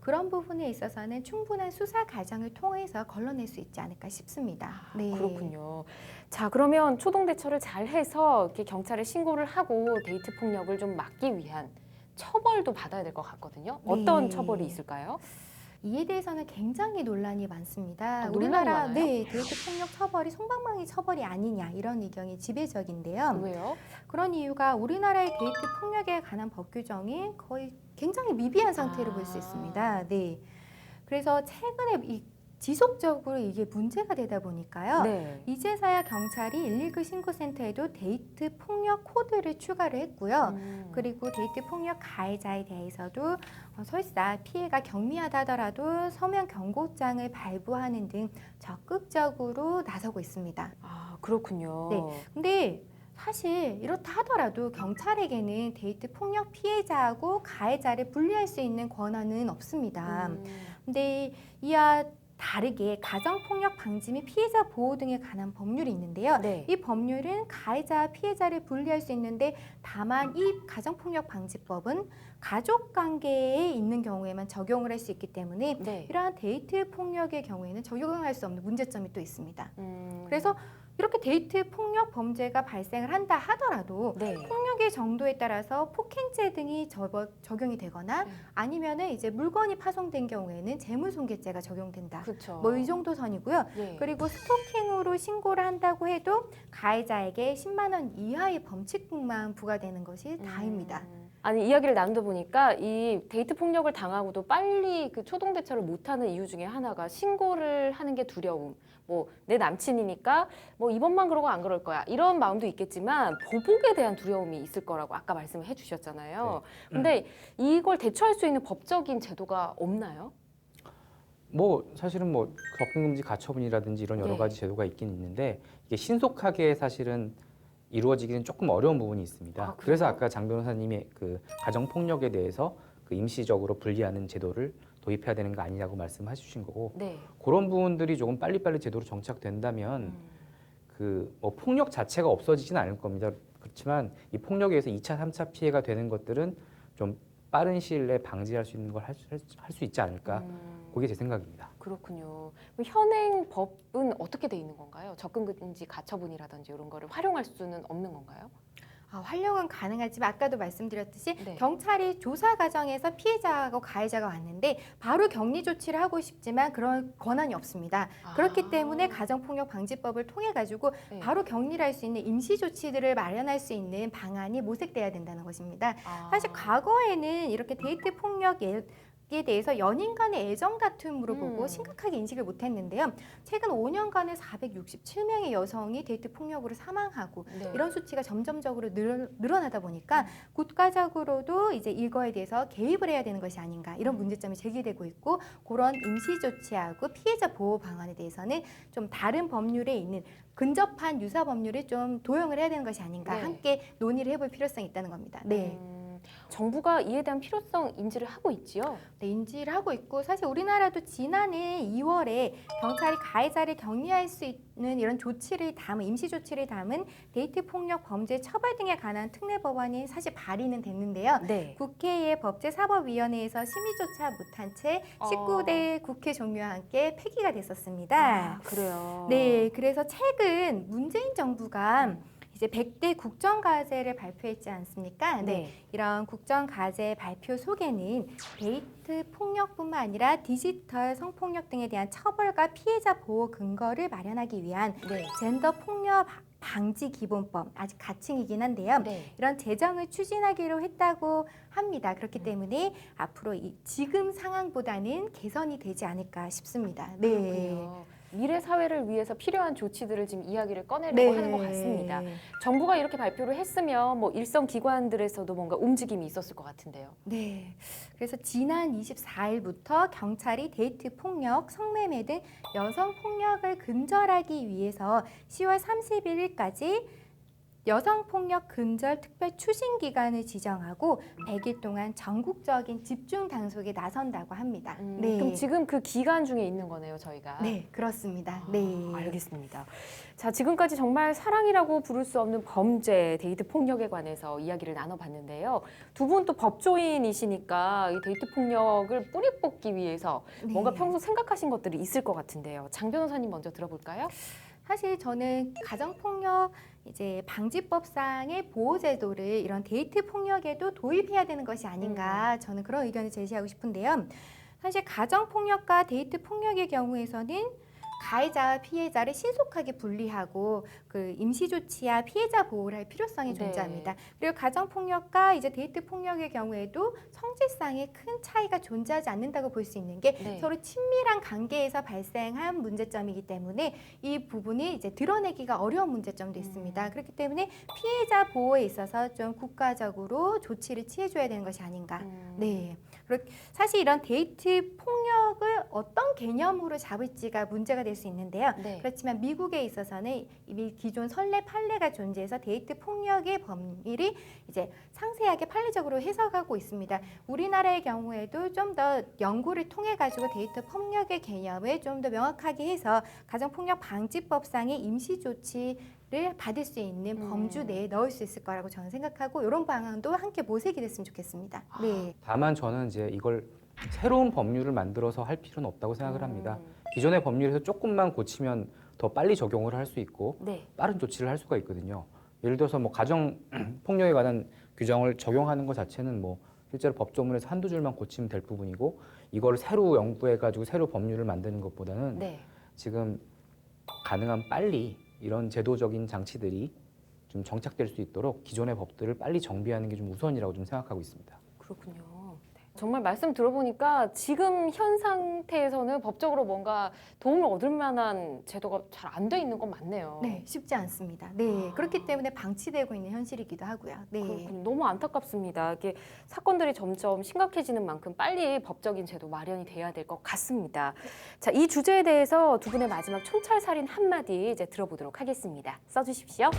그런 부분에 있어서는 충분한 수사 과정을 통해서 걸러낼 수 있지 않을까 싶습니다. 네. 그렇군요. 자, 그러면 초동 대처를 잘 해서 이렇게 경찰에 신고를 하고 데이트 폭력을 좀 막기 위한 처벌도 받아야 될 것 같거든요. 어떤 네. 처벌이 있을까요? 이에 대해서는 굉장히 논란이 많습니다. 논란이 우리나라 많아요? 데이트 폭력 처벌이 솜방망이 처벌이 아니냐 이런 의견이 지배적인데요. 왜요? 그런 이유가 우리나라의 데이트 폭력에 관한 법 규정이 거의 굉장히 미비한 상태로 볼 수 있습니다. 네. 그래서 최근에 지속적으로 이게 문제가 되다 보니까요. 네. 이제서야 경찰이 119 신고센터에도 데이트 폭력 코드를 추가를 했고요. 그리고 데이트 폭력 가해자에 대해서도 설사 피해가 경미하다 하더라도 서면 경고장을 발부하는 등 적극적으로 나서고 있습니다. 아, 그렇군요. 네. 근데 사실 이렇다 하더라도 경찰에게는 데이트 폭력 피해자하고 가해자를 분리할 수 있는 권한은 없습니다. 근데 이와 다르게 가정폭력 방지 및 피해자 보호 등에 관한 법률이 있는데요. 네. 이 법률은 가해자와 피해자를 분리할 수 있는데 다만 이 가정폭력 방지법은 가족관계에 있는 경우에만 적용을 할 수 있기 때문에 네. 이러한 데이트 폭력의 경우에는 적용할 수 없는 문제점이 또 있습니다. 그래서 그래서 이렇게 데이트 폭력 범죄가 발생을 한다 하더라도 네. 폭력의 정도에 따라서 폭행죄 등이 적용이 되거나 아니면은 이제 물건이 파손된 경우에는 재물손괴죄가 적용된다. 그렇죠. 뭐 이 정도 선이고요. 네. 그리고 스토킹으로 신고를 한다고 해도 가해자에게 10만 원 이하의 범칙금만 부과되는 것이 다입니다. 아니, 이야기를 나누다 보니까 이 데이트 폭력을 당하고도 빨리 그 초동 대처를 못하는 이유 중에 하나가 신고를 하는 게 두려움. 뭐 내 남친이니까 뭐 이번만 그러고 안 그럴 거야 이런 마음도 있겠지만 보복에 대한 두려움이 있을 거라고 아까 말씀을 해주셨잖아요. 근데 이걸 대처할 수 있는 법적인 제도가 없나요? 뭐 사실은 뭐 접근금지 가처분이라든지 이런 여러 네. 가지 제도가 있긴 있는데 이게 신속하게 사실은 이루어지기는 조금 어려운 부분이 있습니다. 아, 그래요? 그래서 아까 장 변호사님이 그 가정 폭력에 대해서 그 임시적으로 분리하는 제도를 도입해야 되는 거 아니냐고 말씀해 주신 거고 네. 그런 부분들이 조금 빨리빨리 제도로 정착된다면 그 뭐 폭력 자체가 없어지지는 않을 겁니다. 그렇지만 이 폭력에 의해서 2차, 3차 피해가 되는 것들은 좀 빠른 시일 내에 방지할 수 있는 걸 할 수 있지 않을까. 그게 제 생각입니다. 그렇군요. 그럼 현행 법은 어떻게 돼 있는 건가요? 접근금지 가처분이라든지 이런 거를 활용할 수는 없는 건가요? 활용은 가능하지만 아까도 말씀드렸듯이 네. 경찰이 조사 과정에서 피해자하고 가해자가 왔는데 바로 격리 조치를 하고 싶지만 그런 권한이 없습니다. 그렇기 때문에 가정폭력 방지법을 통해 가지고 네. 바로 격리를 할 수 있는 임시 조치들을 마련할 수 있는 방안이 모색돼야 된다는 것입니다. 사실 과거에는 이렇게 데이트 폭력에 대해서 연인 간의 애정 다툼으로 보고 심각하게 인식을 못했는데요. 최근 5년간에 467명의 여성이 데이트 폭력으로 사망하고 네. 이런 수치가 점점적으로 늘어나다 보니까 국가적으로도 이제 이거에 대해서 개입을 해야 되는 것이 아닌가 이런 문제점이 제기되고 있고 그런 임시 조치하고 피해자 보호 방안에 대해서는 좀 다른 법률에 있는 근접한 유사 법률을 좀 도용을 해야 되는 것이 아닌가 네. 함께 논의를 해볼 필요성이 있다는 겁니다. 네. 정부가 이에 대한 필요성 인지를 하고 있지요. 네, 인지를 하고 있고 사실 우리나라도 지난해 2월에 경찰이 가해자를 격리할 수 있는 이런 조치를 담은 임시 조치를 담은 데이트 폭력 범죄 처벌 등에 관한 특례 법안이 사실 발의는 됐는데요. 네. 국회의 법제사법위원회에서 심의조차 못한 채 19대 국회 종료와 함께 폐기가 됐었습니다. 그래요. 네, 그래서 최근 문재인 정부가 이제 100대 국정과제를 발표했지 않습니까? 네. 이런 국정과제 발표 속에는 데이트 폭력뿐만 아니라 디지털 성폭력 등에 대한 처벌과 피해자 보호 근거를 마련하기 위한 네. 젠더 폭력 방지 기본법, 아직 가칭이긴 한데요. 네. 이런 제정을 추진하기로 했다고 합니다. 그렇기 때문에 앞으로 지금 상황보다는 개선이 되지 않을까 싶습니다. 네. 그렇군요. 미래 사회를 위해서 필요한 조치들을 지금 이야기를 꺼내려고 하는 것 같습니다. 정부가 이렇게 발표를 했으면 뭐 일선 기관들에서도 뭔가 움직임이 있었을 것 같은데요. 네. 그래서 지난 24일부터 경찰이 데이트 폭력, 성매매 등 여성 폭력을 근절하기 위해서 10월 31일까지 여성폭력 근절 특별 추진 기간을 지정하고 100일 동안 전국적인 집중 단속에 나선다고 합니다. 그럼 지금 그 기간 중에 있는 거네요, 저희가. 네, 그렇습니다. 아, 네. 알겠습니다. 자, 지금까지 정말 사랑이라고 부를 수 없는 범죄, 데이트 폭력에 관해서 이야기를 나눠봤는데요. 두 분 또 법조인이시니까 이 데이트 폭력을 뿌리 뽑기 위해서 뭔가 평소 생각하신 것들이 있을 것 같은데요. 장 변호사님 먼저 들어볼까요? 사실 저는 가정폭력 이제 방지법상의 보호제도를 이런 데이트 폭력에도 도입해야 되는 것이 아닌가 저는 그런 의견을 제시하고 싶은데요. 사실 가정폭력과 데이트 폭력의 경우에서는 가해자와 피해자를 신속하게 분리하고 그 임시 조치와 피해자 보호를 할 필요성이 존재합니다. 그리고 가정폭력과 이제 데이트 폭력의 경우에도 성질상의 큰 차이가 존재하지 않는다고 볼 수 있는 게 서로 친밀한 관계에서 발생한 문제점이기 때문에 이 부분이 이제 드러내기가 어려운 문제점도 있습니다. 그렇기 때문에 피해자 보호에 있어서 좀 국가적으로 조치를 취해줘야 되는 것이 아닌가. 네. 사실 이런 데이트 폭력을 어떤 개념으로 잡을지가 문제가 될 수 있는데요. 그렇지만 미국에 있어서는 이미 기존 선례 판례가 존재해서 데이트 폭력의 범위를 이제 상세하게 판례적으로 해석하고 있습니다. 우리나라의 경우에도 좀 더 연구를 통해 가지고 데이트 폭력의 개념을 좀 더 명확하게 해서 가정폭력 방지법상의 임시 조치를 받을 수 있는 범주 내에 넣을 수 있을 거라고 저는 생각하고 이런 방안도 함께 모색이 됐으면 좋겠습니다. 네. 다만 저는 이제 이걸 새로운 법률을 만들어서 할 필요는 없다고 생각을 합니다. 기존의 법률에서 조금만 고치면 더 빨리 적용을 할 수 있고 빠른 조치를 할 수가 있거든요. 예를 들어서 뭐 가정 폭력에 관한 규정을 적용하는 것 자체는 뭐 실제로 법조문에서 한두 줄만 고치면 될 부분이고 이걸 새로 연구해가지고 새로 법률을 만드는 것보다는 지금 가능한 빨리 이런 제도적인 장치들이 좀 정착될 수 있도록 기존의 법들을 빨리 정비하는 게 좀 우선이라고 좀 생각하고 있습니다. 그렇군요. 정말 말씀 들어보니까 지금 현 상태에서는 법적으로 뭔가 도움을 얻을 만한 제도가 잘 안 돼 있는 건 맞네요. 네, 쉽지 않습니다. 네, 그렇기 때문에 방치되고 있는 현실이기도 하고요. 네. 그렇군요. 너무 안타깝습니다. 이게 사건들이 점점 심각해지는 만큼 빨리 법적인 제도 마련이 돼야 될 것 같습니다. 자, 이 주제에 대해서 두 분의 마지막 촌철살인 한마디 이제 들어보도록 하겠습니다. 써주십시오.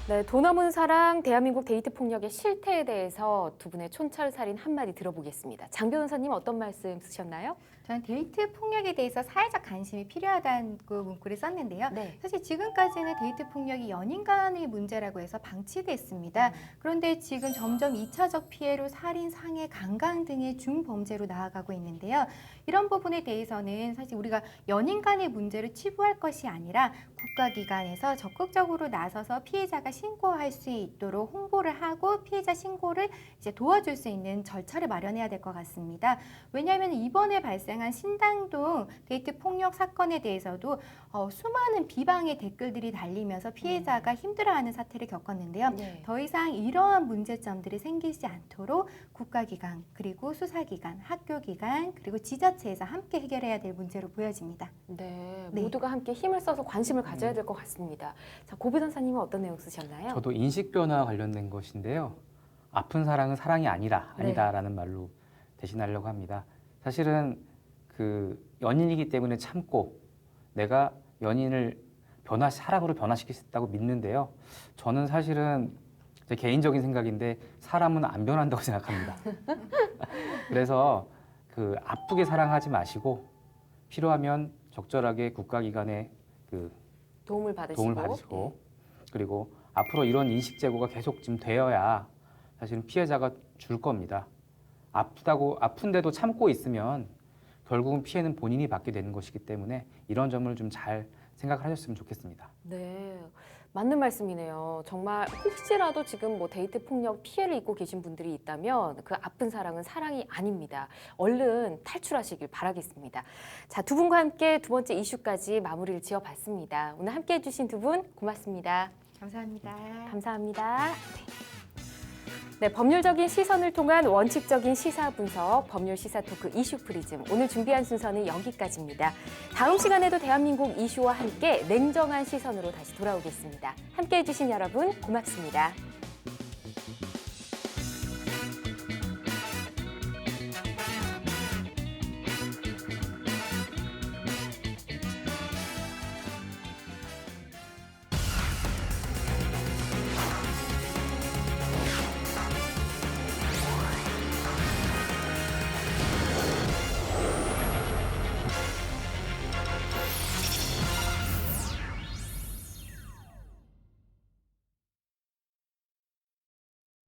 네, 돈 없는 사랑, 대한민국 데이트 폭력의 실태에 대해서 두 분의 촌철살인 한마디 들어보겠습니다. 장 변호사님 어떤 말씀 쓰셨나요? 저는 데이트 폭력에 대해서 사회적 관심이 필요하다고 문구를 썼는데요. 사실 지금까지는 데이트 폭력이 연인 간의 문제라고 해서 방치됐습니다. 그런데 지금 점점 2차적 피해로 살인, 상해, 강간 등의 중범죄로 나아가고 있는데요. 이런 부분에 대해서는 사실 우리가 연인 간의 문제를 치부할 것이 아니라 국가기관에서 적극적으로 나서서 피해자가 신고할 수 있도록 홍보를 하고 피해자 신고를 이제 도와줄 수 있는 절차를 마련해야 될 것 같습니다. 왜냐하면 이번에 발생한 신당동 데이트 폭력 사건에 대해서도 수많은 비방의 댓글들이 달리면서 피해자가 힘들어하는 사태를 겪었는데요. 더 이상 이러한 문제점들이 생기지 않도록 국가기관, 그리고 수사기관, 학교기관, 그리고 지자체에서 함께 해결해야 될 문제로 보여집니다. 네, 모두가 함께 힘을 써서 관심을 가져야 될 것 같습니다. 자, 고 변호사님은 어떤 내용 쓰셨나요? 저도 인식 변화 관련된 것인데요. 아픈 사랑은 사랑이 아니다라는 말로 대신하려고 합니다. 사실은 그 연인이기 때문에 참고 내가 연인을 사랑으로 변화시킬 수 있다고 믿는데요. 저는 사실은 제 개인적인 생각인데 사람은 안 변한다고 생각합니다. 그래서 그 아프게 사랑하지 마시고 필요하면 적절하게 국가기관의 그 도움을 받으시고 그리고 앞으로 이런 인식 제고가 계속 좀 되어야 사실은 피해자가 줄 겁니다. 아픈데도 참고 있으면 결국은 피해는 본인이 받게 되는 것이기 때문에 이런 점을 좀 잘 생각을 하셨으면 좋겠습니다. 네, 맞는 말씀이네요. 정말 혹시라도 지금 뭐 데이트 폭력 피해를 입고 계신 분들이 있다면 그 아픈 사랑은 사랑이 아닙니다. 얼른 탈출하시길 바라겠습니다. 자, 두 분과 함께 두 번째 이슈까지 마무리를 지어봤습니다. 오늘 함께 해주신 두 분 고맙습니다. 감사합니다. 감사합니다. 네. 네, 법률적인 시선을 통한 원칙적인 시사 분석, 법률 시사 토크 이슈 프리즘. 오늘 준비한 순서는 여기까지입니다. 다음 시간에도 대한민국 이슈와 함께 냉정한 시선으로 다시 돌아오겠습니다. 함께해 주신 여러분 고맙습니다.